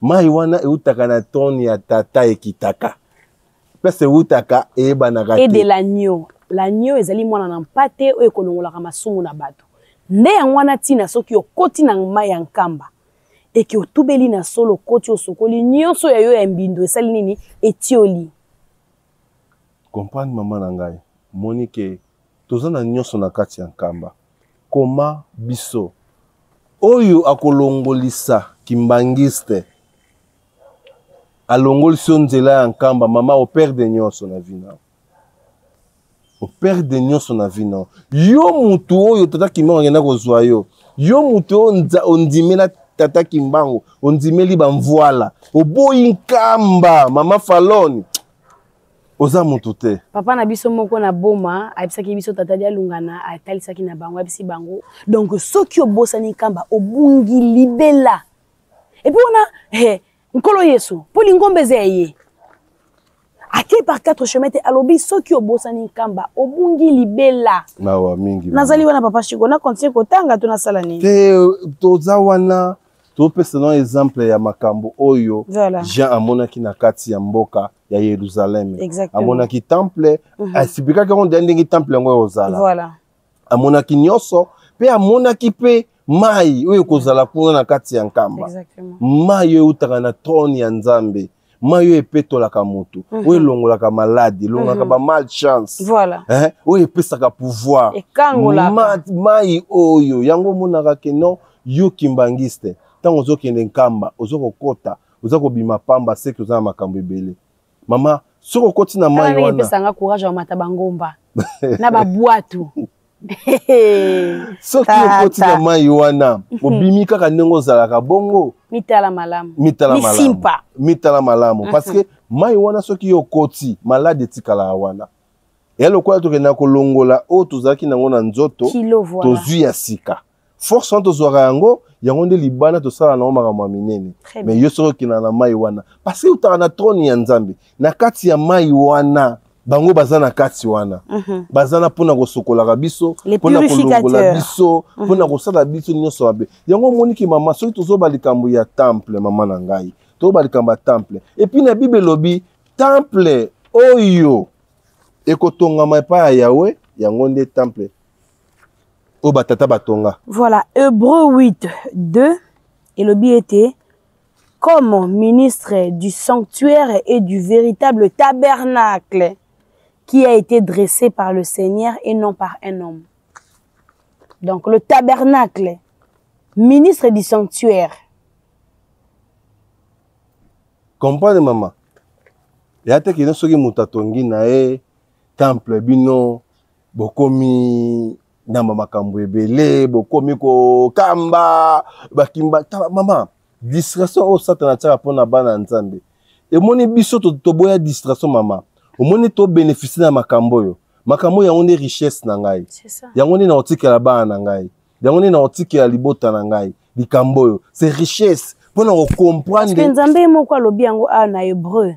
S1: Mai wana eutaka na trône ya tata ekitaka. Pese eutaka e banaka.
S2: Et de l'agneau. L'agneau ezali mwana na mpate oyo kolongolaka masumu na bato. Nde yango wana tina soki okoti na mai ya nkamba. Eki otubeli na solo koti osokoli nyonso ya yo ya mbindo esali nini etioli.
S1: Comprendre maman na ngai. Monique tozana nyonso na kati ya nkamba. Koma biso oyo akolongolisa kimbangiste alongoliso nzela ya nkamba mama operde nyonso na vina operde nyonso na vina yo mutu oyo tata kimbango ngenda kozwa yo mutu ondimela tata kimbango ondimeli bamvoila oboyi nkamba mama faloni oza mutu te. Papa
S2: na biso moko na boma, aibisaki biso tata dia lungana, atalisaki na bango, abisi bango. Donc soki obosani kamba obungi libela. Et puis on a nkolo Yesu, poli ngombe zeye. Ake par 4 chemins te alobi soki obosani kamba obungi libela.
S1: Nawa mingi.
S2: Nazali wana papa shiko na continue kotanga tuna salani.
S1: Te toza wana to pesa no exemple ya makambo oyo
S2: voilà.
S1: Jean amonaki na kati ya mboka ya Yerusalem.
S2: Exactement.
S1: Amonaki temple, asibika ka on ndenge temple ngo ozala.
S2: Voilà.
S1: Amonaki nyonso, pe amonaki pe mai oyo kozala kuna na kati ya nkamba.
S2: Exactement.
S1: Mai oyo utaka na trône ya Nzambe. Mai oyo epetolaka moto. Oyo longolaka maladi, longolaka ba malchance.
S2: Voilà.
S1: Oyo epesaka pouvoir.
S2: Ekangola.
S1: Mai oyo yango monaka ke non yo kimbangiste. Tango ozokende nkamba, ozokokota, ozokobima pamba seki ozana makambo ebele. Mama, soko koti na mai wana.
S2: Pesanga courage wa matabangomba. Na babwatu.
S1: Soki okoti na mai wana, obimi kaka ndenge ozalaka bongo.
S2: Mitala malamu.
S1: Misimpa. Mitala malamu. Parce que mai wana soki yo koti, malade etikala wana. Et lokola tokenda kolongola o tozalaki nango na nzoto, tozwi ya sika. Force wana tozwaka yango, yango nde libana tosala nango makambo minene. Mais yo soki okina na mai wana. Parce que utaka na trône ya Nzambe. Na kati ya mai wana, bango bazana kati wana bazana pona ko sokola biso pona ko longola biso pona ko sala biso nyonso babe yango moniki mama soki tozoba likambo ya temple mama na ngai tozoba likambo ya temple et puis na Bible lobi temple oyo ekotongama epai ya Yahweh yango nde temple o batata batonga.
S2: Voilà, Hébreux 8:2 et lobi était comme ministre du sanctuaire et du véritable tabernacle qui a été dressé par le Seigneur et non par un homme. Donc le tabernacle, ministre du sanctuaire.
S1: Comprenez maman. Ya te kino soki mutatongi na temple bino bokomi na mama kambo ebele bokomi ko kamba bakimba mama distraction o satana tshaka pona bana nzambe. E moni biso to boya distraction mama. O moni to bénéficier na makambo yo. Makambo yango ne richesse na ngai.
S2: C'est ça.
S1: Yango ne na otikela bana na ngai. Yango ne na otikela libota na ngai. Likambo yo. C'est richesse. Pona ko comprendre.
S2: Parce que nzambe moko alobi yango na hébreu.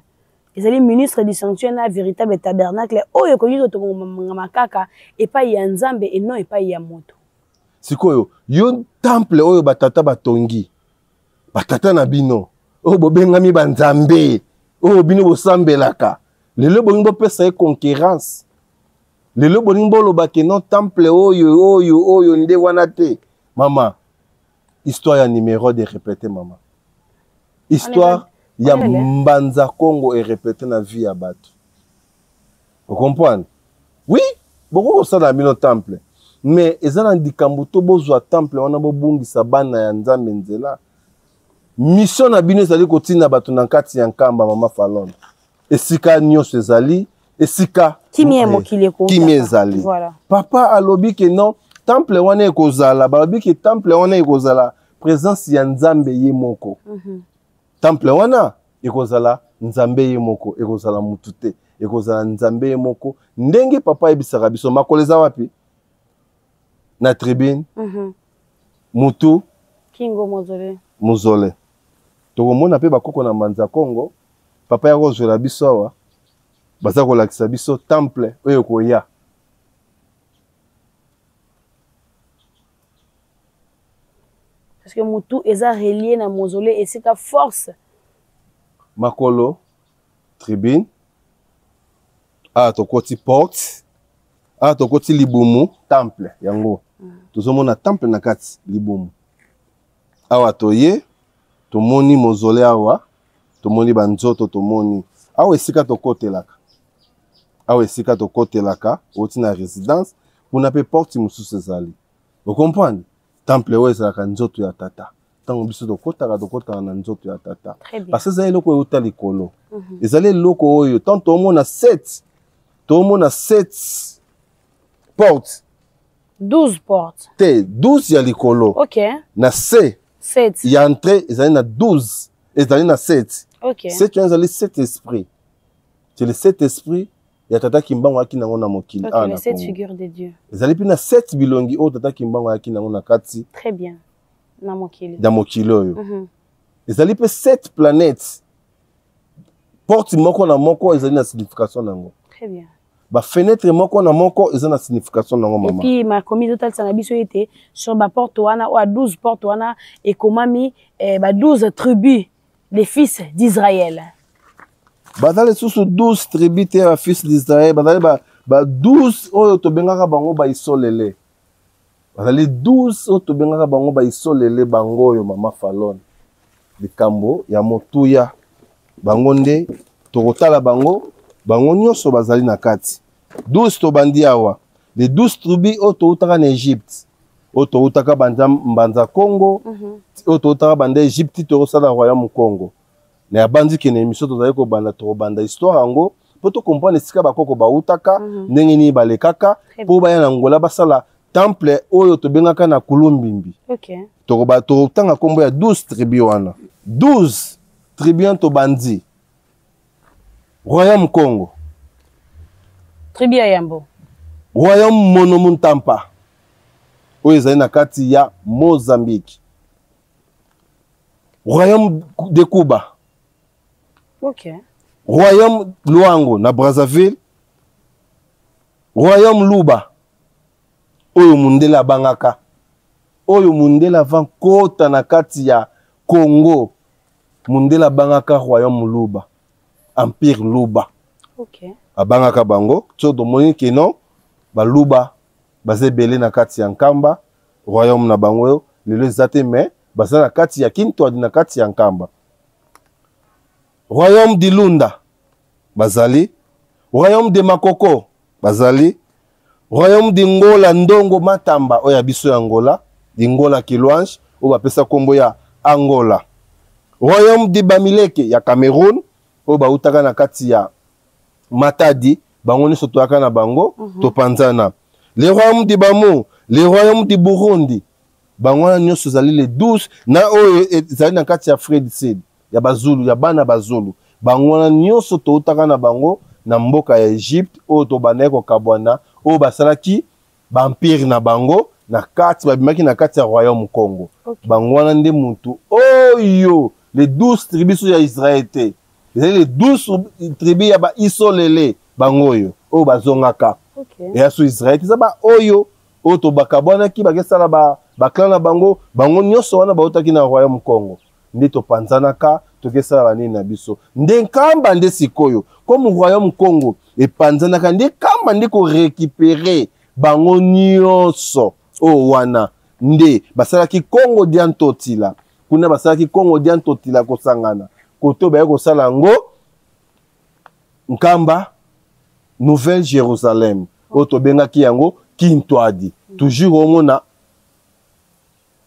S2: Ezali ministre du sanctuaire na véritable tabernacle oyo ko yuto to makaka et pas ya nzambe et non et pas ya moto.
S1: Sikoyo yo temple oyo batata batongi. Batata na bino. O bobengami banzambe. O bino bosambelaka. Lelo bolingo pesa e concurrence. Lelo bolingo lobake non temple oyo nde wana te. Mama, histoire ya numéro de répéter mama. Histoire ya Mbanza Congo est répétée na vie ya bato. Vous comprenez? Oui, beaucoup ça dans bino temple. Mais ezana ndikambo to bozwa temple wana bobungisa bana ya nzambe nzela. Mission na bino ezali kotina bato na kati ya nkamba mama Falon. Esika nyonso ezali, esika
S2: Kimi mokili ko.
S1: Kimi ezali.
S2: Voilà.
S1: Papa alobi ke non, temple wana ekozala, balobi ke temple wana ekozala présence ya nzambe ye moko. Temple wana ekozala nzambe ye moko, ekozala mutu te, ekozala nzambe ye moko. Ndenge papa ebisaka biso makoleza wapi? Na tribune. Mutu
S2: Kingo mozole.
S1: Mozole. Tokomona pe bakoko na Mbanza Congo. Papa ya kozwela biso awa baza kolakisa biso temple oyo koya.
S2: Parce que mutu eza relié na mausolée et c'est ta force.
S1: Makolo tribune. Ah tokoti porte. Ah tokoti libumu temple yango. Tozomona temple na kati libumu. Awa toye tomoni mausolée awa. Tomoni banzoto tomoni awa esika tokotelaka awa esika tokotelaka oti na résidence kuna pe porte mususu ezali. Vous comprenez? Temple oyo ezalaka nzoto ya tata ntango biso tokotaka na nzoto ya tata parce que ezali eloko euta likolo ezali eloko oyo tant tomona 7 porte
S2: 12 portes
S1: te 12 ya likolo na 7 ya entrée ezali na 12 ezali na 7. C'est les 7 esprits. C'est les 7 esprits. Il y a tata kimbango aki nango na mokili.
S2: Les 7 figures de Dieu.
S1: Ezali pina 7 bilongi o tata kimbango aki nango na kati.
S2: Très bien. Na mokili.
S1: Da mokili oyo. Ezali pe 7 planètes. Porte moko na moko ezali na signification nango.
S2: Très bien.
S1: Ba fenêtre moko na moko ezali na signification nango mama.
S2: Et puis ma commis total sana biso était sur ba porte wana ou à 12 portes wana et komami ba 12 tribus. Les fils d'Israël.
S1: Badale sous 12 tribus les fils d'Israël. Badale ba 12 oyo to bengaka bango ba isolele. Badale 12 oyo to bengaka bango ba isolele bango yo mama Falon. Likambo ya motuya. Bango nde to kotala bango nyonso bazali na kati. 12 to bandi awa. Les 12 tribus oyo to utaka na Égypte. Oto utaka Mbanza Congo, oto utaka banda Égypte to sala royaume Congo. Na bandi kene émission tozali ko banda to banda histoire yango, po to comprendre sika bakoko ba utaka, ndenge ni balekaka, po ba ya Angola basala temple oyo to bengaka na Kulumbimbi.
S2: OK.
S1: To tanga kombo ya 12 tribus wana. 12 tribus to bandi. Royaume Congo.
S2: Tribu ya Yambo.
S1: Royaume Monomuntampa. Oyo ezali na kati ya Mozambique. Royaume de Cuba.
S2: OK.
S1: Royaume Luango na Brazzaville. royaume luba oyo mundele bangaka oyo mundele avant kota na kati ya Congo mundele bangaka royaume luba empire luba
S2: OK
S1: abangaka bango to domoni ke non ba luba bazebele na kati ya nkamba royaume na bango lelo zate mais baza na kati ya Kintwadi na kati ya nkamba royaume di Lunda bazali royaume de Makoko bazali royaume di Ngola Ndongo Matamba oya biso ya Angola di Ngola Kilwange o bapesa kombo ya Angola royaume di Bamileke ya Cameroun o bautaka na kati ya Matadi bango nyonso toyaka na bango topanzana le royaume di Bamo le royaume di Burundi bango wana nyonso zali le 12 na oyo ezali na kati ya Fred Sid ya bazulu ya bana bazulu bango wana nyonso toutaka na bango na mboka ya Egypte oyo tobandaki kokabwana oyo basalaki baempire na bango na kati babimaki na kati ya royaume Congo bango wana nde mutu oyo les 12 tribus ya Israël te ezali les 12 tribus ya baisolele bango oyo oyo bazongaka eya so Israël eza ba oyo oyo tobakabwanaki bakesala baklan na bango bango nyonso wana bautaki na royaume Congo nde topanzanaka tokesala banini na biso nde nkamba nde sikoyo comme royaume Congo epanzanaka nde kamba nde korécupérer bango nyonso oyo wana nde basalaki Congo diantotila kuna basalaki Congo diantotila kosangana koto baye kosala yango nkamba Nouvelle Jérusalem oyo tobengaki yango Kintwadi toujours omona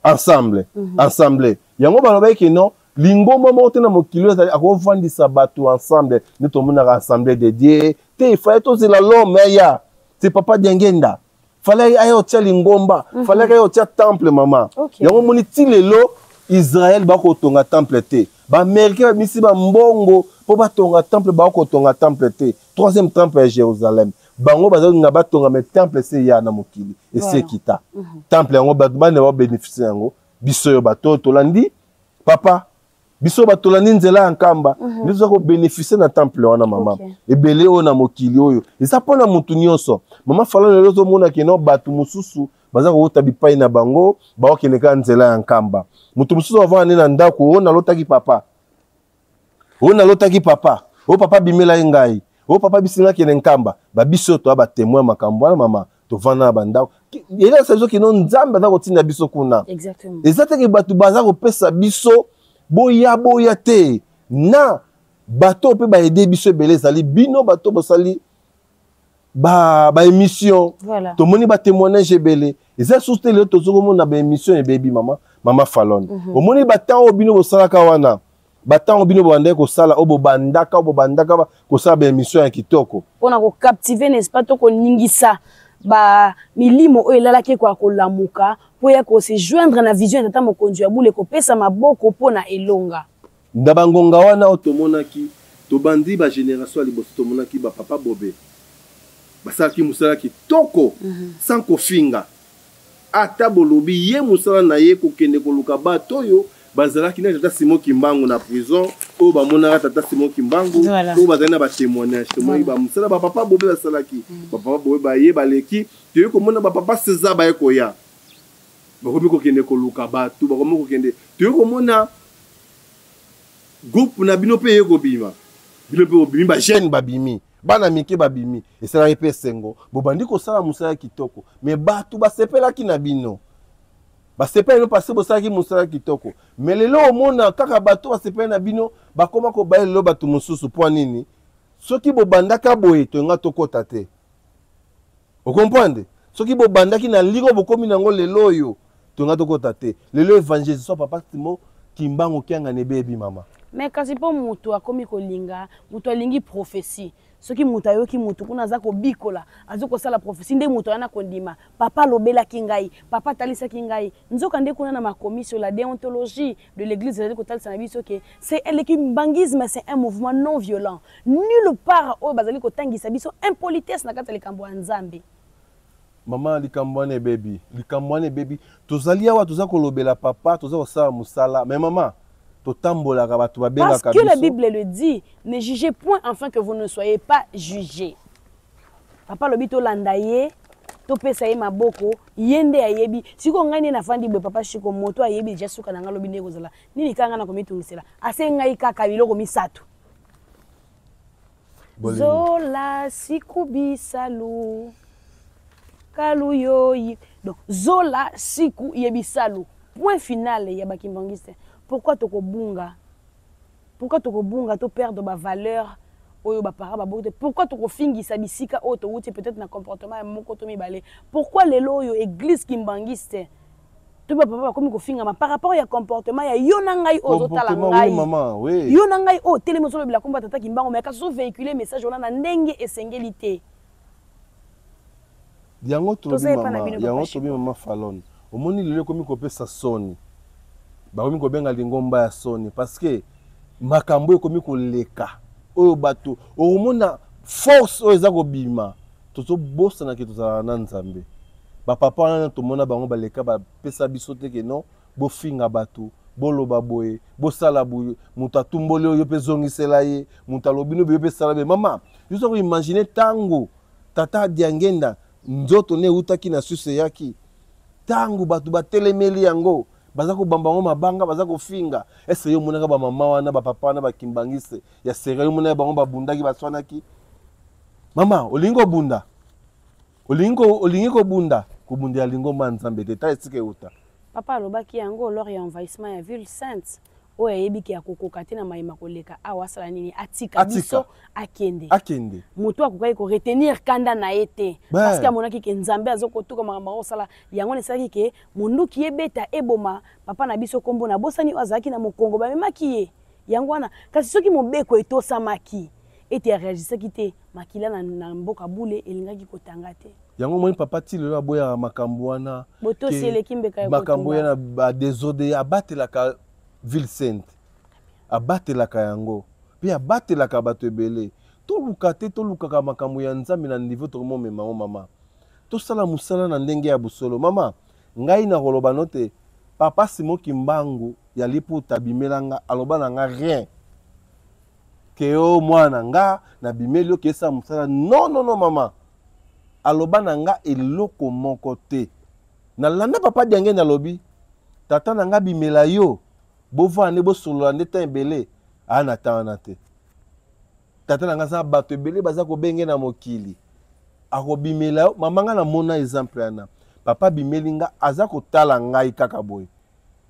S1: ensemble ensemble yango balobaki non lingomba moko te na mokili ezali akovandisa bato ensemble nde tomonaka assemblée de Dieu te il fallait tozela l'homme aya c'est papa Diengenda fallait aya otia lingomba fallait aya otia temple mama yango moni ti lelo Israël bakotonga temple te baaméricain bamisi bambongo mpo batonga temple bakotonga temple te troisième temple ya Jérusalem bango bazolinga batonga me temple se ya na mokili ese kita temple yango bato bane babénéficie yango biso oyo bato tolandi papa biso batolandi nzela ya nkamba nde toza kobénéficie na temple wana mama ebele oyo na mokili oyo eza mpona motu nyonso mama falani lelo ozomona keno bato mosusu baza kouta bipai na bango baokendeka nzela ya nkamba motu mosusu avanda nde na ndako oyo nalotaki papa oyo nalotaki papa oyo papa bimelaki ngai oyo papa bisingaki na nkamba babiso toya batémoin makambo wana mama tovanda na bandako ela sabiso keno nzambe aza kotinda biso kuna eza teke bato baza kopesa biso boya te na bato mpe baede biso ebele ezali bino bato bosali émission tomoni batémoignage ebele eza susu te lelo tozokomona baémission ebebi mama Falon omoni batango bino bosalaka wana batango bino bobandaki kosala oyo bobandaka kosala baémission ya kitoko
S2: mpona kokaptive n'est-ce pas to koningisa milimo oyo elalaki kwa kolamuka po ya se joindre na vision ya tata mokonzi ya bule kopesa maboko mpona elonga
S1: na bangonga wana oyo tomonaki tobandi bagénération ya liboso tomonaki bapapa bobe basalaki mosala kitoko sans kofinga ata bolobi ye mosala na ye kokende koluka bato oyo bazalaki na tata Simon Kimbangu na prison oyo bamonaka tata Simon Kimbangu oyo bazali na batémoignage tomoni bamosala bapapa bobe basalaki bapapa bobe baye baleki toye komona bapapa César baye koya bakomi kokende koluka bato bakomi kokende toye komona groupe na bino mpe ye kobima bino mpe bobimi bajeune babimi bana mike babimi esalaki mpe esengo bobandi kosala mosala kitoko me bato basepelaki na bino basepeli no parce bosalaki mosala kitoko me lelo omona kaka bato basepeli na bino bakoma kobaya lelo bato mosusu mpo nini soki bobandaka boye toyenga tokota te okomprendre soki bobandaki na liko bokomi nango lelo oyo toyenga tokota te lelo évangéliste so papa Simon Kimbangu kianga nebebi mama
S2: mais kasi mpo moto akomi kolinga moto alingi prophétie soki moto ayoki moto kuna aza kobikola aza kosala prophétie nde moto yana kondima papa alobelaki ngai papa atalisaki ngai nzoka nde kuna na makomi sur la déontologie de l'église ezali kotalisa na biso ke c'est l'équimbangisme, c'est un mouvement non violent nulle part oyo bazali kotangisa biso impolitesse na kati ya likambo ya nzambe
S1: mama likambo wana ebebi tozali awa toza kolobela papa toza kosala mosala mais mama
S2: parce que la Bible le dit, ne jugez point afin que vous ne soyez pas jugés. papa lobi to landa ye to pesa ye maboko yende ayebi siko ngai ne nafandi boye papa Chiko moto ayebi déjà suka na nga lobi ndeko zala nini kanga na komitungisela ase ngai kaka biloko misato zola siku bisalu kalu yoyi donc zola siku yebisalu point final ya bakimbangiste pourquoi tokobunga to perdre ba valeur oyo ba para ba bote pourquoi tokofingisa bisika oyo to wuti peut-être na comportement ya moko to mibale pourquoi lelo oyo église kimbangiste to ba papa komi kofinga par rapport ya comportement ya yona ngai ozo tala ngai
S1: maman oui
S2: yona ngai o telemo solo bila komba tata kimbango mais kaso véhiculer message ona na ndenge esengeli
S1: yango tobi mama Falon omoni lelo komi kopesa soni bakomi kobenga lingomba ya soni parce que makambo ekomi koleka oyo bato omona force oyo eza kobima tozobosanaka tozala na Nzambe bapapa wana tomona bango baleka bapesa biso te ke non bofinga bato boloba boye bosala boye moto atumboli oyo mpe zongisela ye moto alobi no yo mpe sala be mama yoza koimagine tango tata adiangenda nzoto ne eutaki na susu eyaki tango bato batelemeli yango baza kobamba ngo mabanga baza kofinga ese yo monaka bamama wana bapapa wana bakimbangise ya sere yo monaka bango babundaki baswanaki mama olingi kobunda olingi kobunda ya lingomba Nzambe te ta esika euta
S2: papa alobaki yango lors ya envahissement ya ville sainte oyo ayebiki ya kokoka te na mayema koleka awa asala nini atika biso akende moto akokaki koretenir kanda na ye te parce que amonaki ke Nzambe azokotuka makambo osala yango nesalaki ke monduki yebeta eboma papa na biso kombo na bosani oyo azalaki na mokongo bamemaki ye yango wana kasi soki mobeko etosamaki ete areagisaki te makila na mboka bule elingaki kotanga te
S1: yango moni papa ti lelo aboya makambo wana
S2: botosi eleki mbeka ya
S1: makambo yana badesode abatelaka ville sainte abatelaka yango pe abatelaka bato ebele tolukaka makambo ya Nzambe na niveau tokomomema ngo mama tosala musala na ndenge ya busolo mama ngai na koloba no te papa Simon Kimbangu ya liputa bimelanga aloba na nga rien ke o mwana nga na bimeli yo kesa musala non mama aloba na nga eloko moko te na landa papa diange na lobi tata na nga bimela yo bovane bosolola nde ta ebele ana tawana te tata na nga za bato ebele baza kobenge na mokili akobimela yo mama nga na mona exemple yana papa bimeli nga aza kotala ngai kaka boye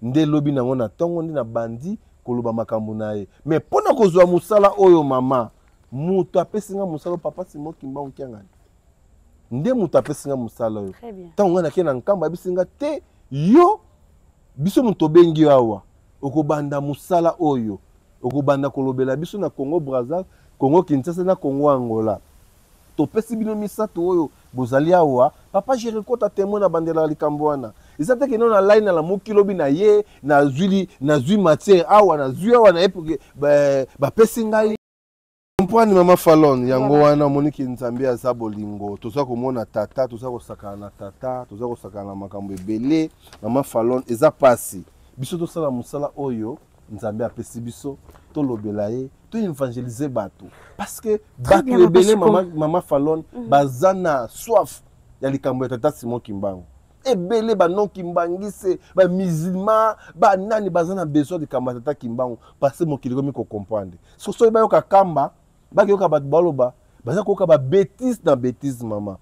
S1: nde lobi nango na tongo nde na bandi koloba makambo na ye mais mpona kozwa musala oyo mama moto apesi nga musala papa Simon Kimbangu kiangani nde moto apesi nga musala oyo ntango nga nake na nkambo abisi nga te yo biso moto obengi yo awa okobanda musala oyo okobanda kolobela biso na Congo Brazza Congo Kinshasa na Congo Angola topesi bino misato oyo bozali awa papa jerekota témoin na bandela likambo wana eza te keno na line na mokilobi na ye na zwi matière awa na zwi awa na epoke bapesi ngai comprendre mama Falon yango wana moniki Nzambe aza bolingo toza komona tata toza kosakana na tata toza kosakana na makambo ebele mama Falon eza pasi biso tosala musala oyo Nzambe apesi biso tolobela ye to évangéliser bato parce que bato ebele mama Falon bazana soif ya likambo ya tata Simon Kimbangu ebele banon kimbangise ba musulman ba nani bazana besoin de kamba tata Kimbangu parce que mokili komi ko comprendre so ba yoka kamba ba yoka bato baloba baza koka ba bêtise na bêtise mama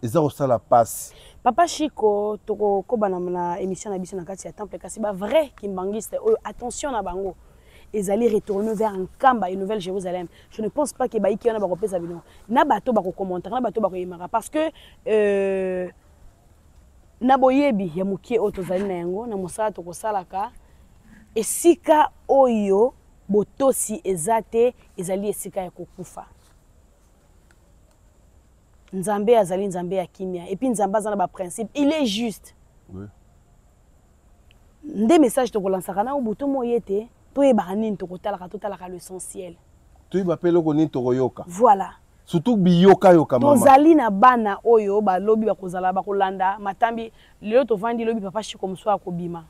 S1: eza osala passe
S2: papa Chiko toko kobana na émission na biso na kati ya temple kasi ba vrai kimbangiste oyo attention na bango ezali retourner vers Nkamba et Nouvelle Jérusalem. Je ne pense pas que baiki na ba kopesa bino na bato ba ko commenter na bato ba ko yemaka parce que na boyebi ya mukie otozali na yango na mosala to kosalaka esika oyo botosi ezate ezali esika ya kokufa. Nzambe azali Nzambe ya kimia et puis Nzambe azana ba principe il est juste. Oui. Nde message to kolansaka na obuto moyete to yeba nini to kotalaka l'essentiel. To
S1: yeba pelo ko nini to koyoka.
S2: Voilà.
S1: Surtout biyoka yoka mama.
S2: Tozali na bana oyo ba lobi ba kozala ba kolanda matambi lelo to vandi lobi papa Chiko mswa kobima.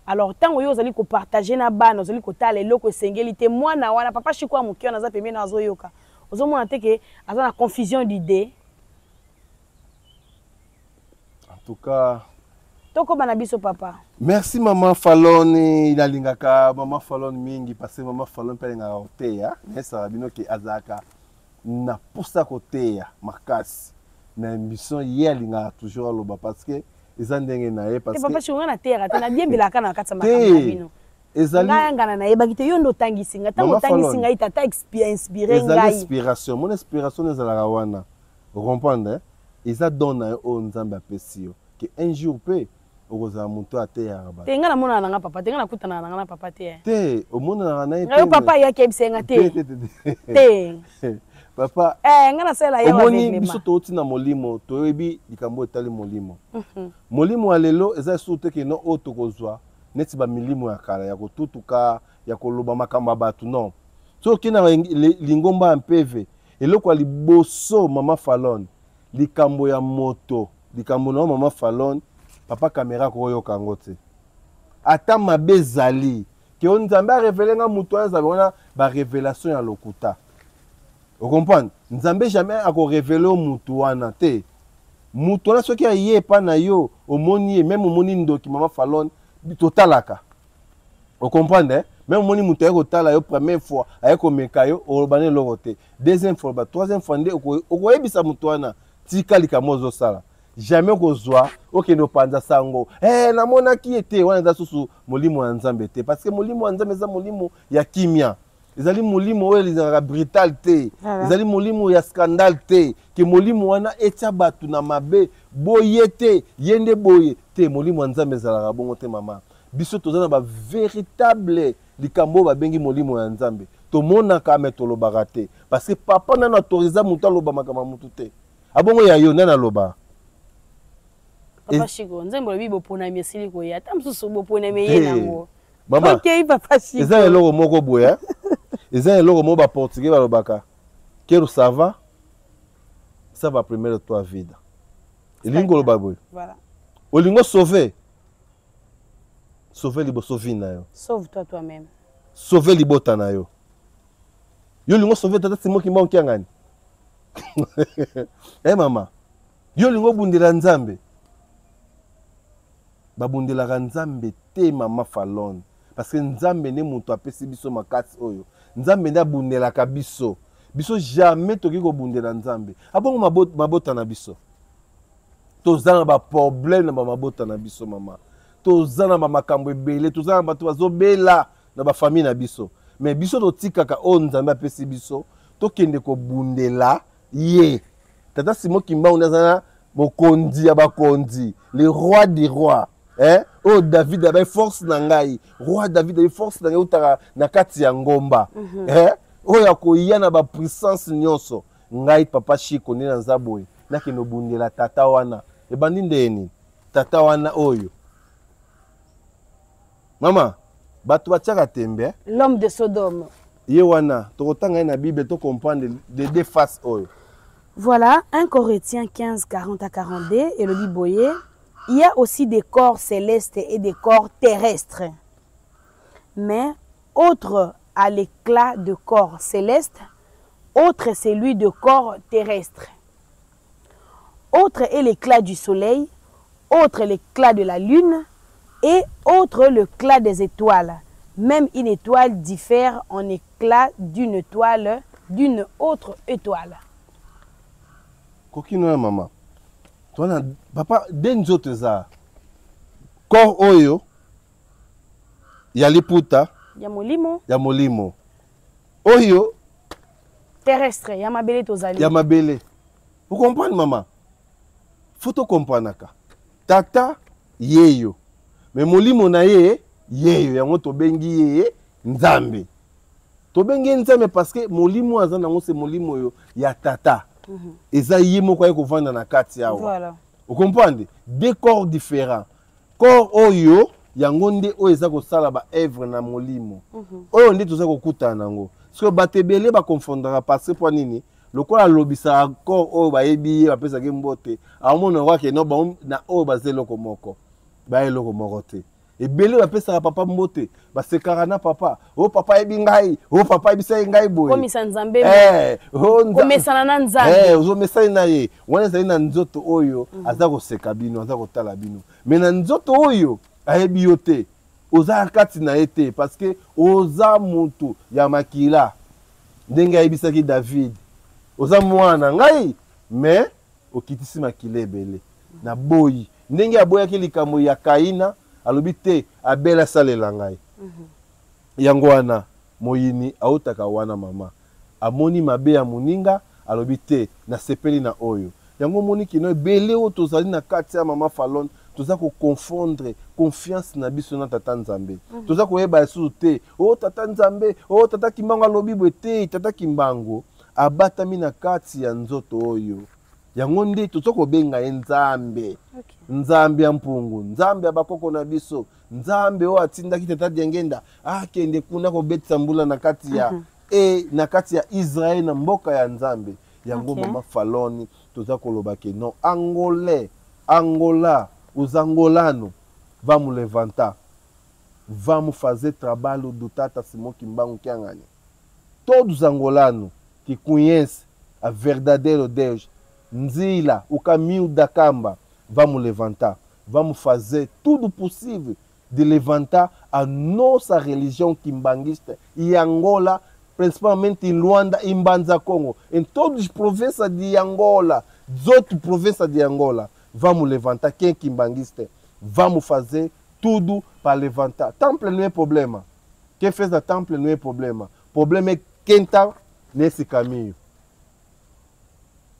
S2: Alors tant oyo ozali ko partager na bana ozali ko tala eloko esengeli te mwana wana papa Chiko amukiona za pembe na zoyoka. Ozo mona te que aza na confusion d'idée.
S1: En tout cas,
S2: Toko bana biso papa.
S1: merci maman Fallon inalingaka maman Fallon mingi parce que maman Fallon pelenga oteya nesa bino ki azaka na posa koteya makasi na ambition ye alinga toujours aloba parce que ezandenge na ye parce que
S2: papa chunga na terre na bien bilaka na katsa makambo bino.
S1: Ezali
S2: ngana na ye bakite yo ndo tangisinga tango tangisinga itata inspiré ngai.
S1: Ezali inspiration mon inspiration ezalaka wana comprendre eza donna o nzambe apesi yo que un jour pe okozala moto ateyaka bato.
S2: Te nga na mona na nga papa, te nga na kutana na nga na papa te.
S1: Te omona na ye te.
S2: Nga yo papa ya kebisenga te. Te.
S1: Papa
S2: nga na sala ya
S1: omoni biso toti na molimo toyebi likambo etali molimo. Molimo alelo eza surtout que no oto kozwa neti ba milimo ya kala ya kotutuka ya koloba makambo bato non. So kina lingomba mpeve eloko liboso mama Fallon likambo ya moto likambo na mama Fallon papa caméra ko yo kango te ata mabe zali ke on nzambe a révélé nga mutu aza bona ba révélation ya lokuta o comprendre nzambe jamais a ko révéler mutu wana te mutu na soki aye pa na yo omoni même omoni ndoki mama Fallon totalaka o comprendre même omoni mutu ya ko tala yo première fois aye ko meka yo o bane loko te deuxième fois ba troisième fois nde o ko yebisa mutu wana tika likamo zo sala jamais kozwa okende opanza sango namona ki ete wana eza susu molimo ya nzambe te parce que molimo ya nzambe eza molimo ya kimia ezali molimo oyo ezalaka brutal te ezali molimo ya scandale te ke molimo wana etia bato na mabe boye te ye nde boye te molimo ya nzambe ezalaka bongo te mama biso toza na bavéritable likambo oyo babengi molimo ya nzambe tomonaka me tolobaka te parce que papa nano autoriza moto aloba makambo motu te abongo ya yo nani aloba
S2: papa Chico nzembo lobi bopona mesili ko ya tamsusu bopona meye nango
S1: mama
S2: OK papa Chico
S1: eza eloko moko boya eza eloko moko ba portugais balobaka quero ça va primer toi vida elingo loba boy
S2: voilà
S1: olingo sauver liboso vie na yo
S2: sauve toi-même
S1: sauver libota na yo yo lingo sauver tata simo kimba okiangani mama yo lingo bundela nzambe babundelaka nzambe te mama Fallon parce que nzambe ne mutu apesi biso makasi oyo nzambe nde abundelaka biso jamais toki kobundela nzambe abongo mabota na biso toza na baproblème na bamabota na biso mama toza na bamakambo ebele toza na bato bazobela na bafamille na biso mais biso totikaka oyo nzambe apesi biso tokende kobundela ye tata simo kimbangu nde aza na mokonzi ya bakonzi le roi des rois oh David avait force na ngai roi David avait force na ngai utaka na kati ya ngomba oh ya koya na ba puissance nyonso ngai papa Chico nde naza boye nakende obundela tata wana ebandi ndeni tata wana oyo mama bato batiaka tembe
S2: l'homme de Sodome
S1: ye wana tokotanga ye na Bible to comprendre de deux faces oyo.
S2: Voilà 1 Corinthiens 15 40 à 42 et le dit boyer. Il y a aussi des corps célestes et des corps terrestres. Mais autre à l'éclat de corps céleste, autre est celui de corps terrestre. Autre est l'éclat du soleil, autre l'éclat de la lune et autre l'éclat des étoiles. Même une étoile diffère en éclat d'une étoile d'une autre étoile.
S1: Kokino ya mama. Toi papa denzote za. Corps oyo ya liputa
S2: ya molimo.
S1: Ya molimo. Oyo
S2: terrestre ya mabele tozali.
S1: Ya mabele. Vous comprenez maman? Faut to comprendre ka. Tata yeyo. Mais molimo na ye yeyo yango to bengi ye nzambe. To bengi nzambe parce que molimo azana ngo se molimo yo ya tata. Eza ye moko ya kovanda na kati yawa.
S2: Voilà.
S1: Vous comprenez? Deux corps différents. Corps oyo yango nde oyo eza kosala ba œuvre na molimo. Oyo nde toza kokuta nango. Parce que batebele ba confondra parce que pour nini lokola lobisa corps oyo ba yebi ba pesa ke mbote. Amona wa ke no ba na oyo ba zeloko moko. Ba eloko moko te. ebele bapesaka papa mbote basekaka na papa o papa yebi ngai o papa yebisa ngai boye
S2: komisa nzambe komesana na nzambe
S1: ozomesani na ye wana ezali na nzoto oyo aza koseka bino aza kotala bino me na nzoto oyo ayebi yo te oza kati na ye te parce que oza mutu ya makila ndenge ayebisaki David oza mwana ngai me okitisi makila ebele na boyi ndenge aboyaki likambo ya Kaina alobi te abela salela ngai yango wana moyini autaka wana mama amoni mabe ya moninga alobi te nasepeli na oyo yango moni kino ebele oyo tozali na kati ya mama Falon toza koconfondre confiance na biso na tata Nzambe toza koyeba lisusu te o tata Nzambe o tata Kimbangu alobi bwe te tata Kimbangu abatami na kati ya nzoto oyo yango nde toza kobenga ye Nzambe Nzambe ya mpungu Nzambe ya bakoko na biso Nzambe oyo atindaki tata Diengenda akende kuna kobetisa mbula na kati ya na kati ya Israel na mboka ya Nzambe yango mama Faloni toza koloba ke non Angola os angolanos vamos levantar, vamos fazer trabalho do Tata Simão Kimbangu Kiangani. Todos os angolanos que conhecem a verdadeiro Deus, Nzila, o caminho da Camba, vamos levantar, vamos fazer tudo possível de levantar a nossa religião quimbanguista e Angola, principalmente em Luanda e em Banza Congo, em todas as províncias de Angola, 18 províncias de Angola. Vamos levantar quem é quimbanguista. Vamos fazer tudo para levantar. Temple não é problema. Quem fez a temple não é problema. O problema é quem está nesse caminho.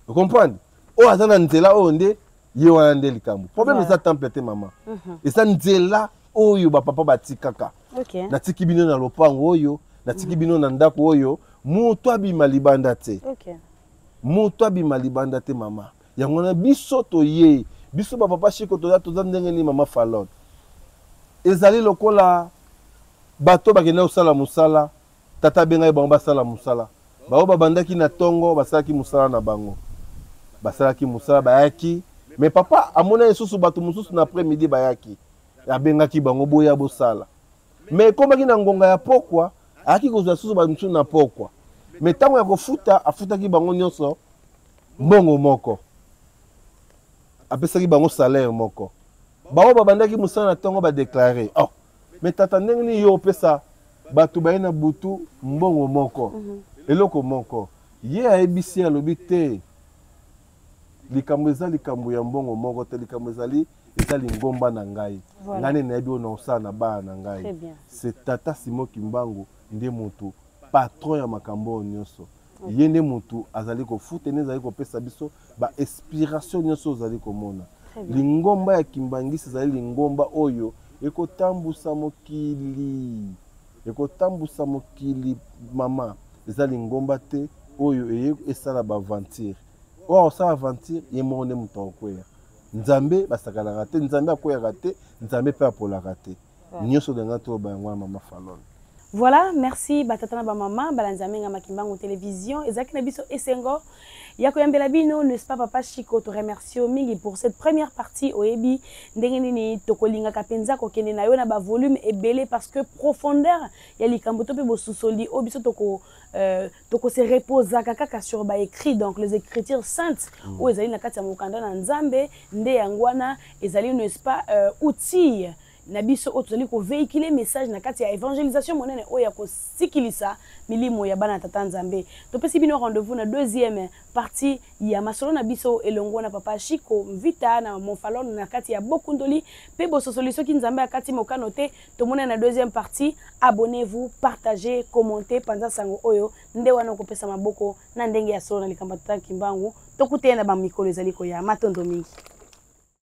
S1: Você compreende? Ou a zona nzela onde eu ande ele campo. O problema é a temple te mama. Essa nzela oyo ba papa batikaka.
S2: OK.
S1: Na tiki bino na lopango oyo, na tiki bino na ndako oyo, mutu abima libanda te.
S2: OK.
S1: Mutu abima libanda te mama. Yango na biso toye biso ba papa shiko toza ndenge ni mama Falon ezali lokola bato bakenda osala musala tata bengai bango basala musala bao babandaki na tongo basalaki musala na bango basalaki musala bayaki mais papa amona esusu bato mususu na après midi bayaki abengaki bango boya bosala mais komaki na ngonga ya pokwa aki kozwa susu ba mususu na pokwa mais tango ya kofuta afutaki bango nyonso mbongo moko apesaki bango salaire moko bango babandaki musala na tongo badeklare mais tata ndenge ni yo opesa bato baye na butu mbongo moko eloko moko ye ayebisi alobi te likambo eza likambo ya mbongo moko te likambo ezali ngomba na ngai ngane nayebi oyo na osala na bana na ngai c'est tata Simon Kimbangu nde motu patron ya makambo oyo nyonso ye nde motu azali kofuta nde ezali kopesa biso ba inspiration nyonso ozali komona lingomba ya kimbangisi ezali lingomba oyo ekotambusa mokili mama eza lingomba te oyo esala baventure oyo osala aventure ye moko nde moto akokwea Nzambe basakalaka te Nzambe akweyaka te Nzambe mpe apolaka te nyonso denga to bayango ya mama Falon.
S2: Voilà, merci batatana ba maman balanzamenga makimbango télévision ezaki na biso esengo yako yambela bino n'est-ce pas papa Chiko te remercie mingi pour cette première partie oyebi ndenge nini tokolinga kapenza ko kende na yo na ba volume ebele parce que profondeur ya likambo to pe bosusoli obiso toko se reposa kaka sur ba écrit donc les écritures saintes ou ezali na kati ya mokanda na Nzambe nde yangwana ezali n'est-ce pas outil na biso oyo tozali kovéhicule message na kati ya évangélisation monene oyo ya kosikilisa milimo ya bana tata Nzambe topesi bino rendez-vous na deuxième partie ya masolo na biso elongo na papa Chiko Mvita na Mofalon na kati ya Bokundoli pe bososoli soki Nzambe akati mokano te tomona na deuxième partie abonnez-vous partagez commentez panza sango oyo nde wana kopesa maboko na ndenge ya solo na likamba tata Kimbangu tokutena ba mikolo ezali ko ya matondo mingi.